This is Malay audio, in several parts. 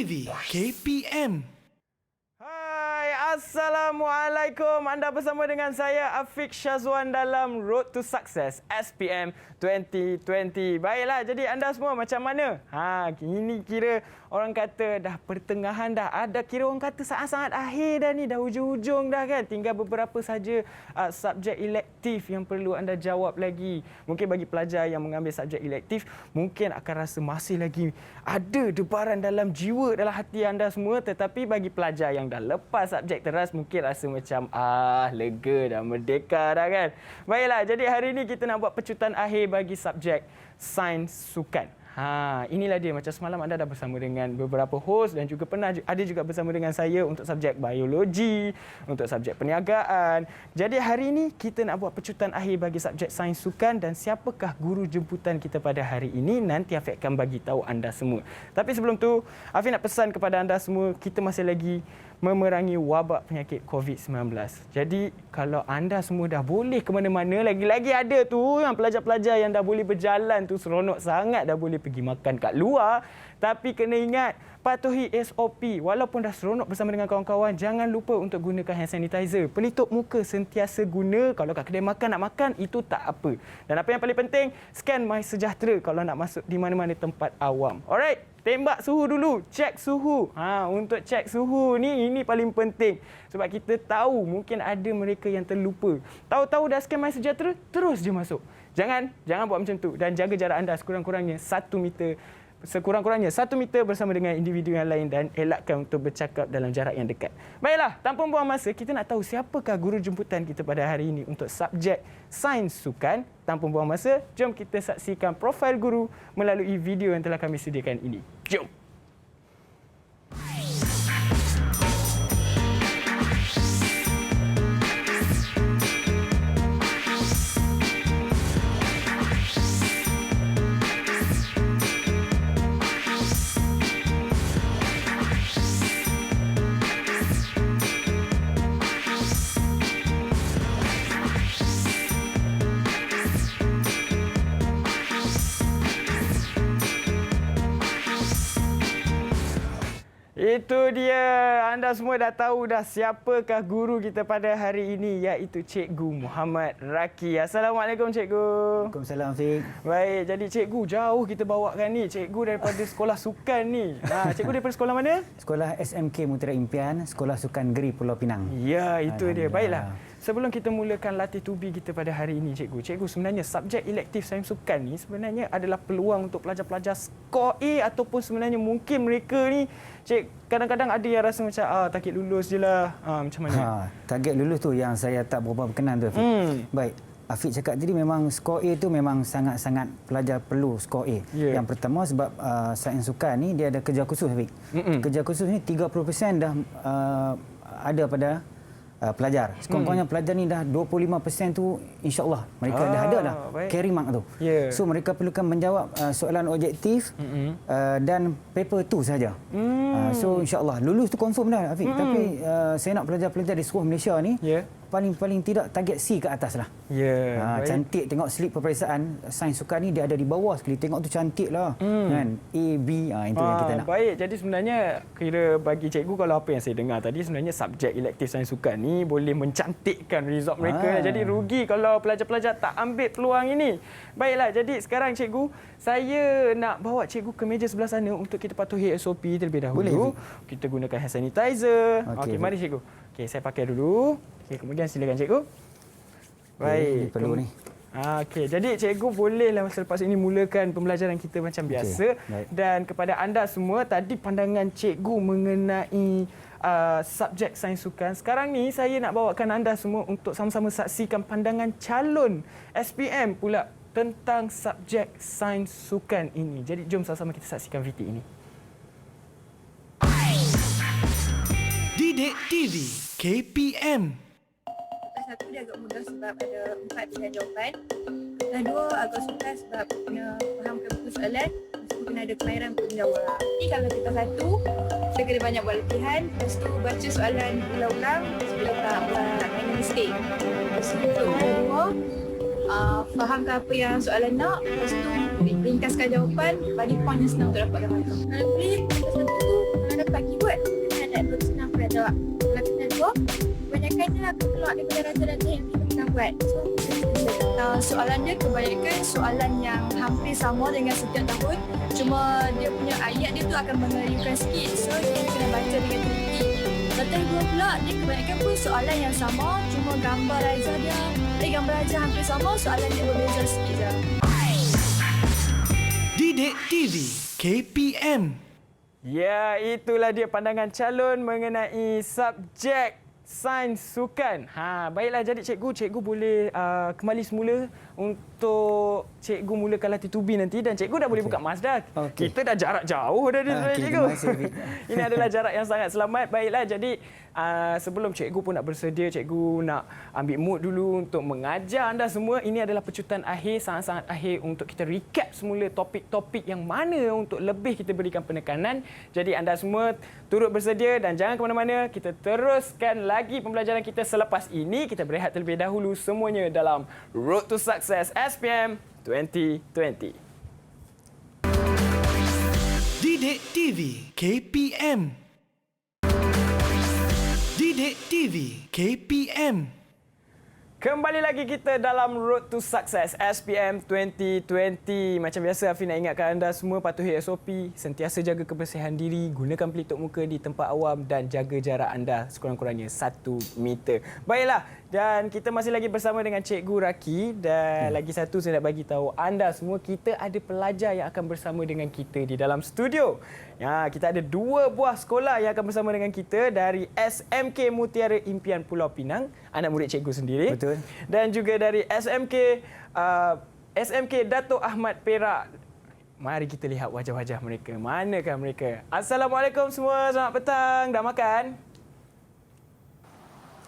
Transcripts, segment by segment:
TV KPM. Hai, Assalamualaikum. Anda bersama dengan saya Afiq Syazwan dalam Road to Success SPM 2020. Baiklah, jadi anda semua macam mana? Ini kira orang kata dah pertengahan dah. Ada kira orang kata sangat-sangat akhir dah ni, dah hujung-hujung dah kan. Tinggal beberapa saja subjek elektif yang perlu anda jawab lagi. Mungkin bagi pelajar yang mengambil subjek elektif, mungkin akan rasa masih lagi ada debaran dalam jiwa, dalam hati anda semua. Tetapi bagi pelajar yang dah lepas subjek teras, mungkin rasa macam lega dah, merdeka dah kan. Baiklah, jadi hari ini kita nak buat pecutan akhir bagi subjek sains sukan. Inilah dia, macam semalam anda dah bersama dengan beberapa host dan juga pernah ada juga bersama dengan saya untuk subjek biologi, untuk subjek perniagaan. Jadi hari ini kita nak buat pecutan akhir bagi subjek sains sukan, dan siapakah guru jemputan kita pada hari ini nanti Afiq akan bagi tahu anda semua. Tapi sebelum tu, Afiq nak pesan kepada anda semua, kita masih lagi memerangi wabak penyakit COVID-19. Jadi kalau anda semua dah boleh ke mana-mana, lagi-lagi ada tu yang pelajar-pelajar yang dah boleh berjalan tu, seronok sangat dah boleh pergi makan kat luar. Tapi kena ingat, patuhi SOP. Walaupun dah seronok bersama dengan kawan-kawan, jangan lupa untuk gunakan hand sanitizer. Pelitup muka sentiasa guna. Kalau kat kedai makan nak makan, itu tak apa. Dan apa yang paling penting, scan MySejahtera kalau nak masuk di mana-mana tempat awam. Alright? Tembak suhu dulu, cek suhu. Untuk cek suhu ni, ini paling penting. Sebab kita tahu mungkin ada mereka yang terlupa. Tahu-tahu dah scan MySejahtera, terus je masuk. Jangan buat macam tu. Dan jaga jarak anda sekurang-kurangnya 1 meter bersama dengan individu yang lain, dan elakkan untuk bercakap dalam jarak yang dekat. Baiklah, tanpa buang masa, kita nak tahu siapakah guru jemputan kita pada hari ini untuk subjek sains sukan. Tanpa buang masa, jom kita saksikan profil guru melalui video yang telah kami sediakan ini. Jom! Itu dia. Anda semua dah tahu dah siapakah guru kita pada hari ini, iaitu Cikgu Muhammad Raki. Assalamualaikum Cikgu. Waalaikumsalam Fiq. Baik, jadi Cikgu jauh kita bawakan ni. Cikgu daripada sekolah sukan ni. Cikgu daripada sekolah mana? Sekolah SMK Mutiara Impian, Sekolah Sukan Geri Pulau Pinang. Ya, itu dia. Baiklah. Sebelum kita mulakan latih tubi kita pada hari ini, Cikgu sebenarnya subjek elektif sains sukan ni sebenarnya adalah peluang untuk pelajar-pelajar skor A, ataupun sebenarnya mungkin mereka ni, kadang-kadang ada yang rasa macam target lulus je lah. Macam mana? Target lulus tu yang saya tak berapa berkenan tu. Baik. Afiq cakap tadi memang skor A tu memang sangat-sangat pelajar perlu skor A. Yeah. Yang pertama sebab sains sukan ni dia ada kerja khusus, Afiq. Kerja khusus ni 30% dah ada pada pelajar. Sekurang-kurangnya pelajar ni dah 25% tu insya-Allah mereka dah ada dah carry mark tu. Yeah. So mereka perlukan menjawab soalan objektif dan paper tu saja. So insya-Allah lulus tu confirm dah, Afiq. Tapi saya nak pelajar-pelajar di seluruh Malaysia ni paling tidak target C ke atas lah. Cantik, tengok slip peperiksaan sains sukan ni dia ada di bawah sekali. Tengok tu cantik lah. Kan? A, B, itu yang kita nak. Baik, jadi sebenarnya kira bagi cikgu, kalau apa yang saya dengar tadi, sebenarnya subjek elektif sains sukan ni boleh mencantikkan result mereka. Jadi rugi kalau pelajar-pelajar tak ambil peluang ini. Baiklah, jadi sekarang cikgu, saya nak bawa cikgu ke meja sebelah sana untuk kita patuhi SOP terlebih dahulu. Boleh. Kita gunakan hand sanitizer. Okey, mari cikgu. Okey, saya pakai dulu. Okey, kemudian silakan cikgu. Baik. Perlu ni. Okey, jadi cikgu bolehlah selepas ini mulakan pembelajaran kita macam biasa. Dan kepada anda semua, tadi pandangan cikgu mengenai subjek sains sukan. Sekarang ni saya nak bawakan anda semua untuk sama-sama saksikan pandangan calon SPM pula tentang subjek sains sukan ini. Jadi jom sama-sama kita saksikan video ini. Didik TV KPM. Satu dia agak mudah sebab ada 4 pilihan jawapan. Dan 2 agak sukar sebab kena fahamkan betul soalan. Lepas tu kena ada kemahiran untuk menjawab. Jadi kalau kita satu, kita kena banyak buat latihan. Lepas tu baca soalan ulang-ulang supaya tak buat mistake. Lepas tu untuk kedua, fahamkan apa yang soalan nak. Lepas tu ringkaskan jawapan, bagi poin yang senang untuk dapatkan markah. Kalau boleh, kita satu tu, kalau ada kot kena ada dua senang pula jawab. Kalau kena dua, kebanyakannya akan keluar daripada rata-rata yang kita pernah buat. So, soalan dia kebanyakan soalan yang hampir sama dengan setiap tahun. Cuma dia punya ayat dia tu akan mengeriukan sikit. So, kita kena baca dengan teliti. Lepas dua pula, dia kebanyakan pun soalan yang sama. Cuma gambar aja hampir sama. Soalan dia berbeza sikit je. Didik TV KPM. Ya, itulah dia pandangan calon mengenai subjek sains sukan. Baiklah, jadi cikgu boleh kembali semula untuk cikgu mulakan latih tubi nanti dan cikgu dah boleh buka mask dah. Kita dah jarak jauh dah sebenarnya cikgu. Terima kasih. Ini adalah jarak yang sangat selamat. Baiklah, jadi sebelum cikgu pun nak bersedia, cikgu nak ambil mood dulu untuk mengajar anda semua. Ini adalah pecutan akhir, sangat-sangat akhir untuk kita recap semula topik-topik yang mana untuk lebih kita berikan penekanan. Jadi anda semua turut bersedia dan jangan ke mana-mana. Kita teruskan lagi pembelajaran kita selepas ini. Kita berehat terlebih dahulu semuanya dalam Road to Success SPM 2020. Didik TV KPM. Didik TV KPM. Kembali lagi kita dalam Road to Success SPM 2020. Macam biasa, Afi nak ingatkan anda semua patuhi SOP, sentiasa jaga kebersihan diri, gunakan pelitup muka di tempat awam dan jaga jarak anda sekurang-kurangnya 1 meter. Baiklah, dan kita masih lagi bersama dengan Cikgu Raki dan lagi satu saya nak bagi tahu anda semua, kita ada pelajar yang akan bersama dengan kita di dalam studio. Ya, kita ada 2 buah sekolah yang akan bersama dengan kita dari SMK Mutiara Impian Pulau Pinang, anak murid cikgu sendiri. Betul. Dan juga dari SMK Dato' Ahmad Perak. Mari kita lihat wajah-wajah mereka. Manakah mereka? Assalamualaikum semua, selamat petang. Dah makan?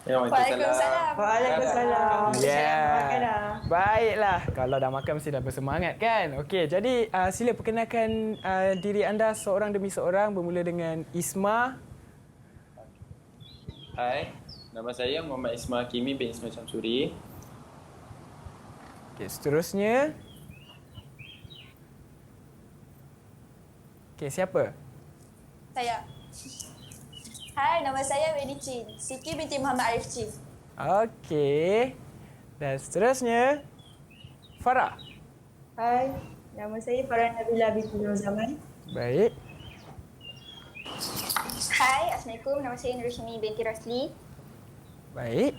Waalaikumsalam. Waalaikumsalam. Ya. Baiklah. Kalau dah makan mesti dah bersemangat kan? Okey, jadi sila perkenalkan diri anda seorang demi seorang, bermula dengan Isma. Hai, nama saya Muhammad Isma Hakimi bin Ismail Syamsuri. Okey, seterusnya. Okey, siapa? Saya. Hai, nama saya Wendy Chin. Siti binti Muhammad Arif Chin. Okey. Dan seterusnya, Farah. Hai, nama saya Farah Nabila binti Nur Zaman. Baik. Hai, Assalamualaikum. Nama saya Nurushini binti Rosli. Baik.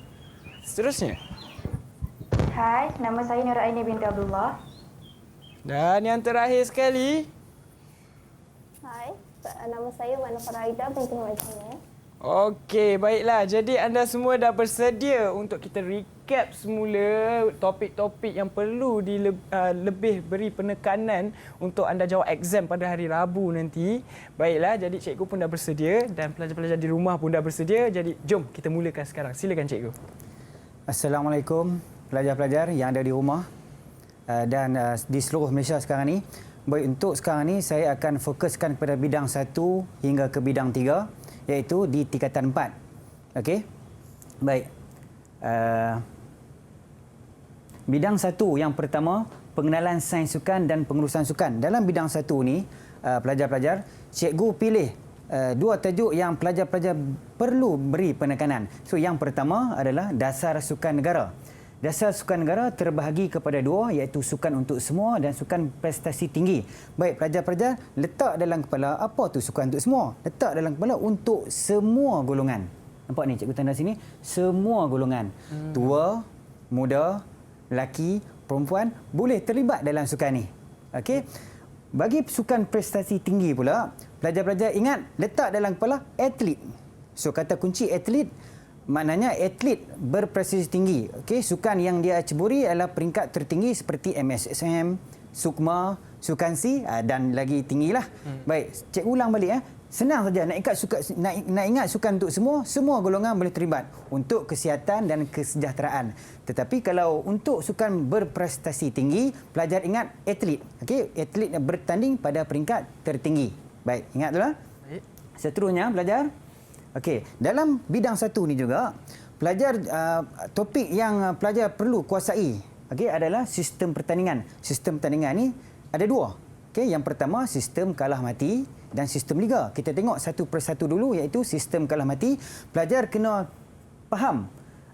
Seterusnya. Hai, nama saya Nur Aini binti Abdullah. Dan yang terakhir sekali. Hai, nama saya Wana Faraida binti Muhammad. Okey, baiklah. Jadi anda semua dah bersedia untuk kita recap semula topik-topik yang perlu lebih beri penekanan untuk anda jawab exam pada hari Rabu nanti. Baiklah, jadi cikgu pun dah bersedia dan pelajar-pelajar di rumah pun dah bersedia. Jadi jom kita mulakan sekarang. Silakan cikgu. Assalamualaikum pelajar-pelajar yang ada di rumah dan di seluruh Malaysia sekarang ni. Baik, untuk sekarang ni saya akan fokuskan kepada bidang 1 hingga ke bidang 3, iaitu di tingkatan 4. Okey? Baik. Bidang 1 yang pertama, pengenalan sains sukan dan pengurusan sukan. Dalam bidang 1 ni, pelajar-pelajar, cikgu pilih 2 tajuk yang pelajar-pelajar perlu beri penekanan. So, yang pertama adalah dasar sukan negara. Dasar sukan negara terbahagi kepada 2, iaitu sukan untuk semua dan sukan prestasi tinggi. Baik, pelajar-pelajar, letak dalam kepala apa tu sukan untuk semua? Letak dalam kepala untuk semua golongan. Nampak ni cikgu tanda sini? Semua golongan. Tua, muda, lelaki, perempuan boleh terlibat dalam sukan ni. Okey? Bagi sukan prestasi tinggi pula, pelajar-pelajar ingat letak dalam kepala atlet. So, kata kunci atlet maknanya atlet berprestasi tinggi. Okey, sukan yang dia ceburi adalah peringkat tertinggi seperti MSSM, Sukma, Sukansi dan lagi tinggilah. Baik, cikgu ulang balik Senang saja nak ingat sukan untuk semua golongan boleh terlibat untuk kesihatan dan kesejahteraan. Tetapi kalau untuk sukan berprestasi tinggi, pelajar ingat atlet. Okey, atlet yang bertanding pada peringkat tertinggi. Baik, ingat tu lah. Seterusnya pelajar. Okey, dalam bidang 1 ni juga, pelajar topik yang pelajar perlu kuasai adalah sistem pertandingan. Sistem pertandingan ni ada 2. Okey, yang pertama sistem kalah mati dan sistem liga. Kita tengok satu persatu dulu iaitu sistem kalah mati. Pelajar kena faham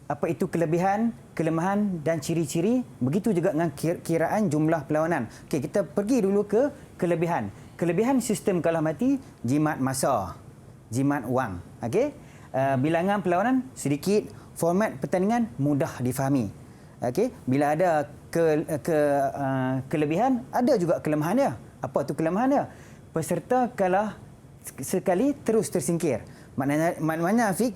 apa itu kelebihan, kelemahan dan ciri-ciri. Begitu juga dengan kiraan jumlah perlawanan. Okey, kita pergi dulu ke kelebihan. Kelebihan sistem kalah mati, jimat masa, jimat wang. Okey. Bilangan perlawanan sedikit, format pertandingan mudah difahami. Okey, bila ada kelebihan, ada juga kelemahan dia. Apa tu kelemahan dia? Peserta kalah sekali terus tersingkir. Maknanya Afiq,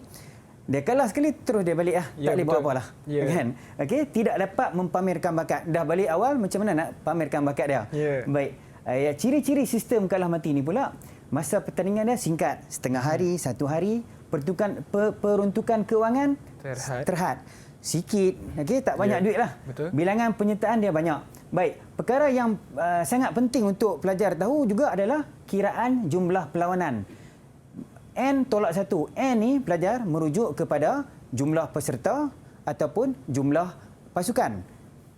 dia kalah sekali terus dia balik lah. Tak boleh buat apalah. Kan? Okey, tidak dapat mempamerkan bakat. Dah balik awal, macam mana nak pamerkan bakat dia? Baik. Ciri-ciri sistem kalah mati ni pula, masa pertandingan dia singkat, setengah hari, 1 hari, peruntukan kewangan terhad. Sikit, okey, tak banyak duit lah. Betul. Bilangan penyertaan dia banyak. Baik, perkara yang sangat penting untuk pelajar tahu juga adalah kiraan jumlah perlawanan. N tolak 1. N ni pelajar merujuk kepada jumlah peserta ataupun jumlah pasukan.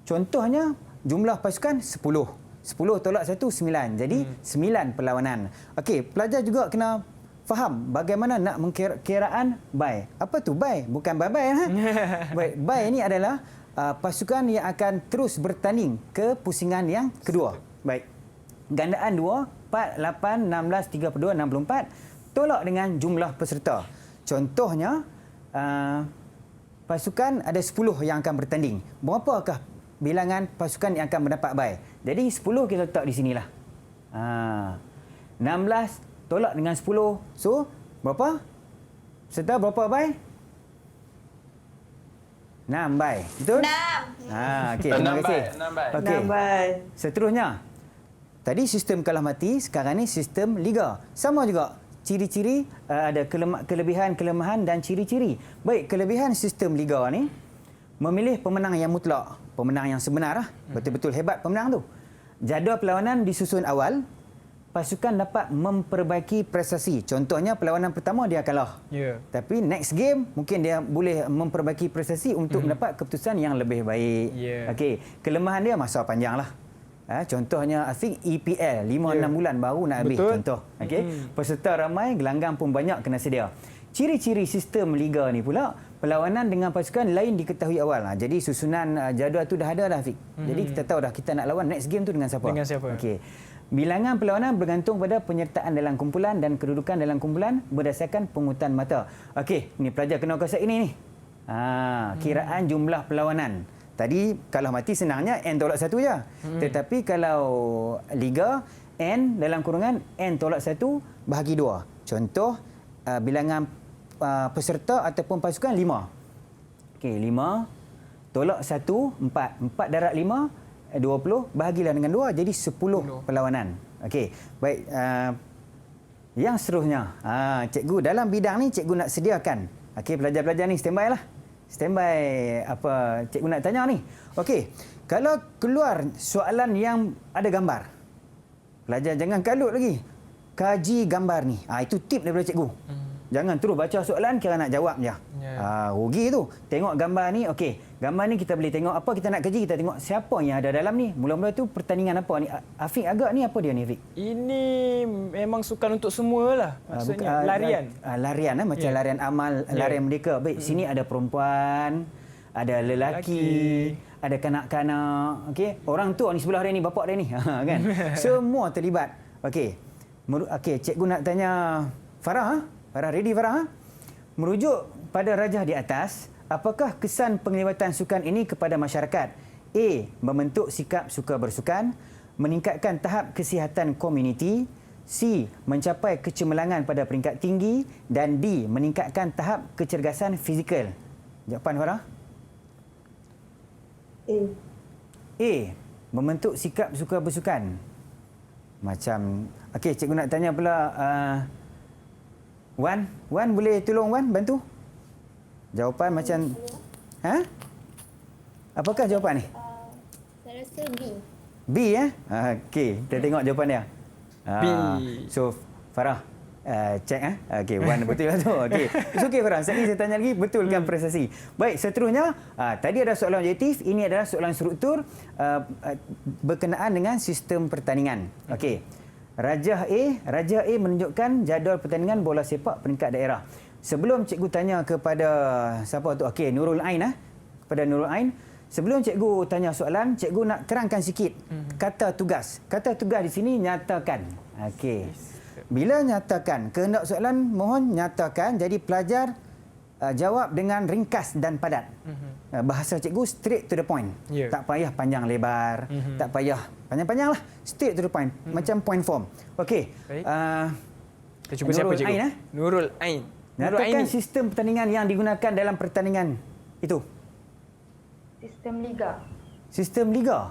Contohnya, jumlah pasukan 10. 10 tolak 1, 9. Jadi, 9 perlawanan. Okey, pelajar juga kena faham bagaimana nak mengkiraan bye. Apa tu bye? Bukan bye-bye. Baik, bye ni adalah pasukan yang akan terus bertanding ke pusingan yang kedua. Baik. Gandaan 2, 4, 8, 16, 32, 64 tolak dengan jumlah peserta. Contohnya, pasukan ada 10 yang akan bertanding. Berapakah bilangan pasukan yang akan mendapat bye? Jadi 10 kita letak di sinilah. 16 tolak dengan 10. So, berapa? Peserta berapa bye? 6 bye. Betul? 6. Okey, terima kasih. 6 bye. Okey. 6 bye. Seterusnya. Tadi sistem kalah mati, sekarang ni sistem liga. Sama juga. Ciri-ciri, ada kelebihan, kelemahan dan ciri-ciri. Baik, kelebihan sistem liga ni memilih pemenang yang mutlak. Pemenang yang sebenar lah. Betul-betul hebat pemenang tu. Jadual perlawanan disusun awal. Pasukan dapat memperbaiki prestasi. Contohnya perlawanan pertama dia kalah. Tapi next game mungkin dia boleh memperbaiki prestasi untuk mendapat keputusan yang lebih baik. Okey, kelemahan dia masa panjang lah. Contohnya Afiq EPL 5-6 bulan baru nak habis. Betul. Contoh. Okey, peserta ramai, gelanggang pun banyak kena sedia. Ciri-ciri sistem liga ni pula, perlawanan dengan pasukan lain diketahui awal. Jadi susunan jadual tu dah ada dah Afiq. Jadi kita tahu dah kita nak lawan next game tu dengan siapa. Dengan siapa. Okey. Bilangan perlawanan bergantung pada penyertaan dalam kumpulan dan kedudukan dalam kumpulan berdasarkan pungutan mata. Okey, ni pelajar kena kuasai ini ni. Kiraan jumlah perlawanan. Tadi kalah mati senangnya N tolak 1 je. Tetapi kalau liga, N dalam kurungan N tolak 1 bahagi 2. Contoh, bilangan peserta ataupun pasukan 5. Okey, 5 tolak 1, 4. 4 darab 5, 20, bahagilah dengan 2, jadi 10 perlawanan. Okey, baik. Yang seterusnya, cikgu dalam bidang ni cikgu nak sediakan. Okey, pelajar-pelajar ni standby lah. Standby apa cikgu nak tanya ni. Okey, kalau keluar soalan yang ada gambar, pelajar jangan kalut lagi. Kaji gambar ni. Itu tip daripada cikgu. Jangan terus baca soalan kira nak jawab je. Rugi tu. Tengok gambar ni, okey. Gambar ni kita boleh tengok apa kita nak kaji, kita tengok siapa yang ada dalam ni. Mula-mula tu pertandingan apa ni? Afiq agak ni apa dia ni Afiq? Ini memang sukan untuk semua lah. Maksudnya larian. Larian macam larian amal, larian merdeka. Baik, sini ada perempuan, ada lelaki, ada kanak-kanak, okey. Orang tua ni sebelah dia ni, bapak dia ni, kan. Semua terlibat. Okey. Okey, cikgu nak tanya Farah. Farah ready Farah? Merujuk pada rajah di atas, apakah kesan penglibatan sukan ini kepada masyarakat? A. Membentuk sikap suka bersukan, meningkatkan tahap kesihatan komuniti. C. Mencapai kecemerlangan pada peringkat tinggi. Dan D. Meningkatkan tahap kecergasan fizikal. Jawapan Farah? A. Membentuk sikap suka bersukan. Macam... Okey, cikgu nak tanya pula... Wan boleh tolong Wan bantu? Jawapan macam Apakah jawapan ni? Saya rasa B. B Okey, kita tengok jawapan dia. B. So Farah, Check Okey, one betul lah tu. Okey. It's okey Farhan. Sekali saya tanya lagi, betulkan prestasi. Baik, seterusnya tadi ada soalan objektif, ini adalah soalan struktur berkenaan dengan sistem pertandingan. Okey. Rajah A menunjukkan jadual pertandingan bola sepak peringkat daerah. Sebelum cikgu tanya kepada siapa tu? Okey, Nurul Ain kepada Nurul Ain. Sebelum cikgu tanya soalan, cikgu nak terangkan sikit kata tugas. Kata tugas di sini nyatakan. Okey. Bila nyatakan, kehendak soalan mohon nyatakan. Jadi pelajar jawab dengan ringkas dan padat. Bahasa cikgu straight to the point. Yeah. Tak payah panjang lebar, tak payah panjang-panjang lah. Straight to the point. Macam point form. Okey. Baik. Kita cuba siapa Nurul cikgu? Ain, Nurul Ain. Nurul Ain nyatakan ni. sistem pertandingan yang digunakan dalam pertandingan itu. Sistem liga. Sistem liga.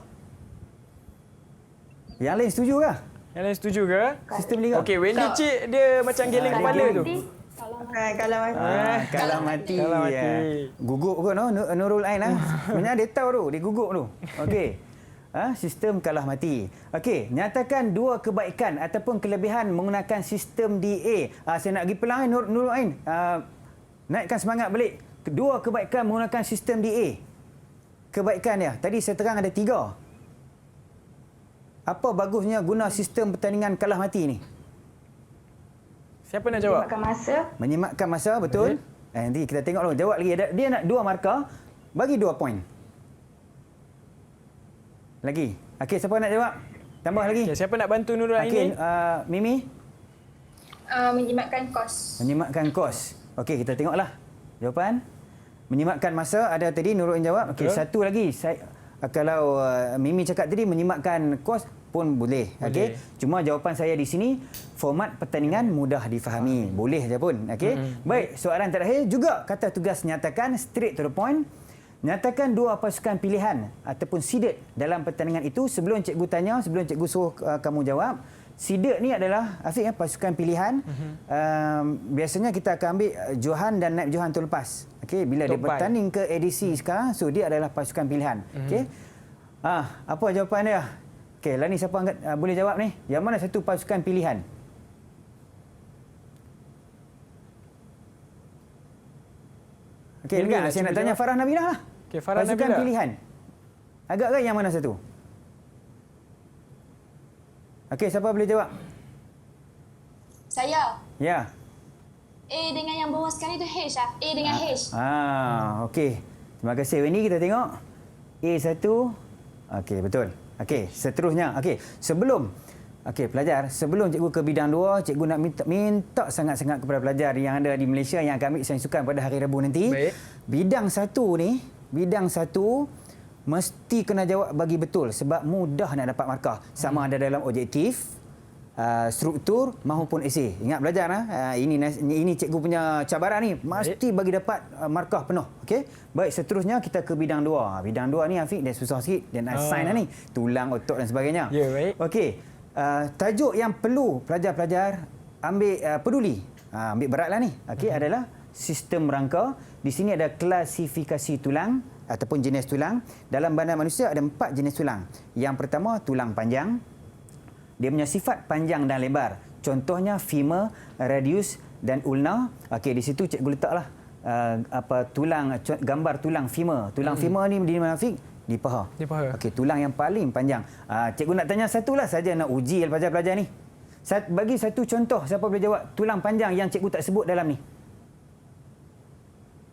Yang lain setuju ke? Yang lain setuju ke? Sistem liga. Okey, Wendy Cik dia macam geleng kepala tu. Kalau mati. Kalau mati. Kalau mati. Gugup kot no? Nurul Ain Sebenarnya dia tahu tu, dia gugup tu. Okey. Sistem kalah mati. Okey, nyatakan dua kebaikan ataupun kelebihan menggunakan sistem DA. Saya nak pergi pelang Nurul Ain. Naikkan semangat balik. Dua kebaikan menggunakan sistem DA. Kebaikan dia. Tadi saya terang ada 3. Apa bagusnya guna sistem pertandingan kalah mati ni? Siapa nak jawab? Makan masa. Menyematkan masa, betul? Nanti kita tengok dulu. Jawab lagi. Dia nak 2 markah, bagi 2 poin. Lagi. Okey, siapa nak jawab? Tambah lagi. Okay, siapa nak bantu Nurul Ain Okey, ni? Mimi? Menjimatkan kos. Menyematkan kos. Okey, kita tengoklah jawapan. Menyematkan masa ada tadi Nurul Ain jawab. Okey, satu lagi. Kalau Mimi cakap tadi menyematkan kos pun boleh. Okey. Cuma jawapan saya di sini format pertandingan mudah difahami. Boleh je pun. Okey. Baik, soalan terakhir juga kata tugas nyatakan straight to the point. Nyatakan 2 pasukan pilihan ataupun seeded dalam pertandingan itu. Sebelum cikgu tanya, sebelum cikgu suruh kamu jawab, seeded ni adalah Afiq pasukan pilihan. Biasanya kita akan ambil Johan dan Naib Johan tu lepas. Okey, bila dia bertanding ke edisi sekarang, so dia adalah pasukan pilihan. Okey. Apa jawapan dia? Okey, lah ni siapa angkat boleh jawab ni? Yang mana satu pasukan pilihan? Okey, dengar saya nak tanya Farah Nabilah lah. Okey, Farah pasukan Nabilah. pilihan. Agak-agak yang mana satu? Okey, siapa boleh jawab? Saya. Ya. A dengan yang bawah sekali tu H ah. A dengan H. Okey. Terima kasih Wendy, kita tengok. A1. Okey, betul. Okey, seterusnya. Okey, pelajar, sebelum cikgu ke bidang 2, cikgu nak minta sangat-sangat kepada pelajar yang ada di Malaysia yang akan ambil sains sukan pada hari Rabu nanti. Baik. Bidang 1 ni, mesti kena jawab bagi betul sebab mudah nak dapat markah. Sama ada dalam objektif, struktur maupun esei. Ingat belajar ini cikgu punya cabaran ni, mesti bagi dapat markah penuh. Okey. Baik, seterusnya kita ke bidang 2. Bidang 2 ni Afiq dia susah sikit, dia nak sign ni, tulang, otot dan sebagainya. Ya, baik. Okey. Tajuk yang perlu pelajar-pelajar ambil peduli, ambil beratlah ni. Okey, adalah sistem rangka. Di sini ada klasifikasi tulang ataupun jenis tulang. Dalam badan manusia ada 4 jenis tulang. Yang pertama tulang panjang. Dia punya sifat panjang dan lebar. Contohnya femur, radius dan ulna. Okey, di situ cikgu letaklah gambar tulang femur. Tulang femur ni di mana Afiq? Di paha. Di paha. Okey, tulang yang paling panjang. Cikgu nak tanya satulah saja, nak uji pelajar-pelajar ni. Bagi satu contoh, siapa boleh jawab tulang panjang yang cikgu tak sebut dalam ni?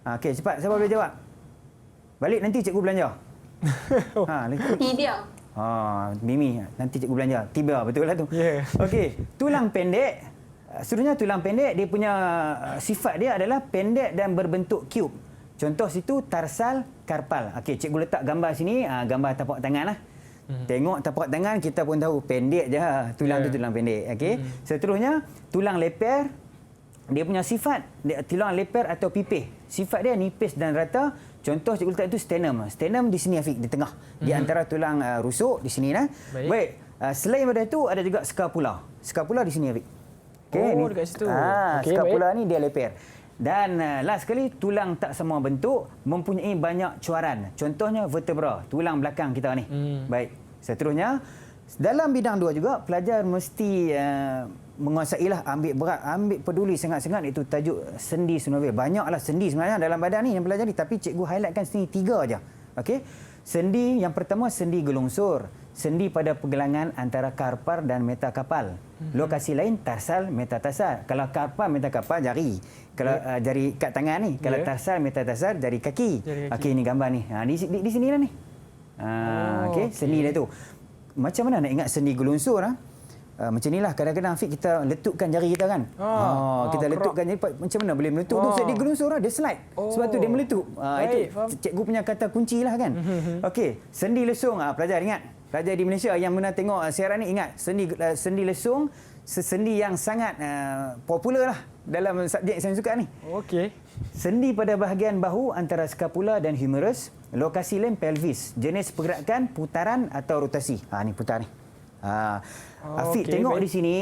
Okey, cepat. Siapa boleh jawab? Balik nanti cikgu belanja. Tibia. Mimi, nanti cikgu belanja. Tibia, betul lah tu. Yeah. Okey, tulang pendek. Seterusnya tulang pendek, dia punya sifat dia adalah pendek dan berbentuk cube. Contoh situ tarsal, karpal. Okey, cikgu letak gambar sini, gambar tapak tangan lah. Tengok tapak tangan, kita pun tahu pendek je tulang tu tulang pendek. Okey. Seterusnya tulang leper, dia punya sifat tulang leper atau pipih. Sifat dia nipis dan rata. Contoh cikgu letak itu sternum. Sternum di sini Afiq, di tengah. Di antara tulang rusuk di sini. Baik. Selain daripada itu ada juga scapula. Scapula di sini Afiq. Okay, dekat situ. Okay, scapula ni dia leper. Dan last sekali, tulang tak semua bentuk mempunyai banyak cuaran. Contohnya vertebra, tulang belakang kita ni. Baik. Seterusnya, dalam bidang 2 juga pelajar mesti menguasailah, ambil berat, ambil peduli sangat-sangat itu tajuk sendi synovial. Banyaklah sendi sebenarnya dalam badan ni yang pelajari, tapi cikgu highlightkan sini 3 aja. Okey. Sendi yang pertama sendi gelongsor, sendi pada pergelangan antara karpal dan metakarpal. Lokasi lain tarsal, metatarsal. Kalau karpal, metakarpal jari. Kalau jari kat tangan ni, kalau tarsal, metatarsal jari kaki. Okey, ini gambar ni. Di sini lah ni. Okey, sendi dia tu. Macam mana nak ingat sendi gelongsor macam inilah kadang-kadang Afiq kita letupkan jari kita kan. Kita letupkan jari macam mana boleh meletup tu? Sebab dia gelongsor dia slide. Sebab tu dia meletup. Itu cikgu punya kata kunci lah kan. Okey, sendi lesung pelajar ingat. Pelajar di Malaysia yang pernah tengok siaran ni ingat sendi lesung sendi yang sangat popular lah dalam subjek saya suka ni. Okey. Sendi pada bahagian bahu antara skapula dan humerus, lokasi lain pelvis, jenis pergerakan putaran atau rotasi. Ni putar ni. Afiq tengok di sini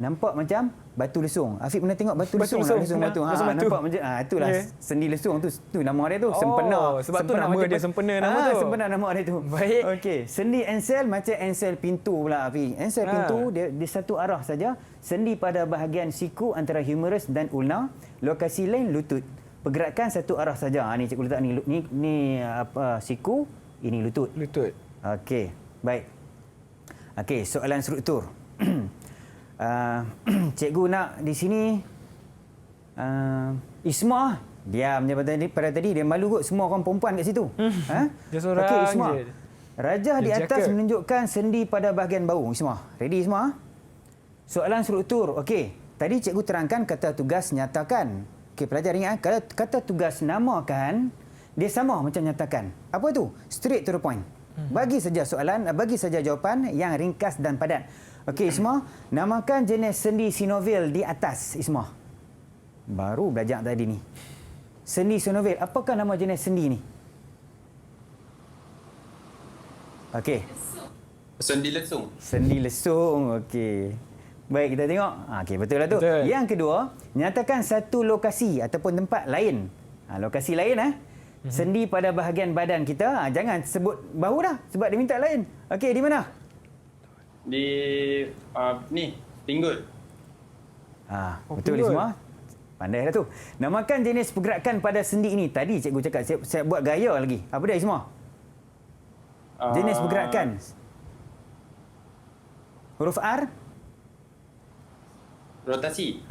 nampak macam batu lesung. Afiq pernah tengok batu lesung? Lesung batu. Nampak macam itulah sendi lesung tu nama dia tu. Sempena. Sebab tu nama dia sempena nama tu. Sempena nama dia tu. Baik. Okey, sendi ensel macam ensel pintu pula Afiq. Ensel pintu dia satu arah saja. Sendi pada bahagian siku antara humerus dan ulna, lokasi lain lutut. Pergerakan satu arah saja. Ni cikgu letak ni apa siku, ini lutut. Lutut. Okey, baik. Okey, soalan struktur. Cikgu nak di sini Isma diam je pada tadi dia malu kot semua orang perempuan kat situ. Dia seorang Okey, Isma. je. Rajah di Dia atas jaga. menunjukkan sendi pada bahagian bahu. Isma. Ready Isma? Soalan struktur. Okey, tadi cikgu terangkan kata tugas nyatakan. Okey, pelajar ingat kalau kata tugas namakan dia sama macam nyatakan. Apa tu? Straight to the point. Bagi saja soalan, bagi saja jawapan yang ringkas dan padat. Okey, Isma, namakan jenis sendi synovial di atas, Isma. Baru belajar tadi ni. Sendi synovial, apakah nama jenis sendi ni? Okey. Sendi lesung. Sendi lesung, okey. Baik, kita tengok. Okey, betul lah tu. Betul. Yang kedua, nyatakan satu lokasi ataupun tempat lain. Lokasi lain sendi pada bahagian badan kita. Jangan sebut bahu dah sebab dia minta lain. Okey, di mana? Di ni, pinggul. Betul ni semua. Pandai dah tu. Namakan jenis pergerakan pada sendi ini. Tadi cikgu cakap saya buat gaya lagi. Apa dia semua? Jenis pergerakan. Huruf R? Rotasi.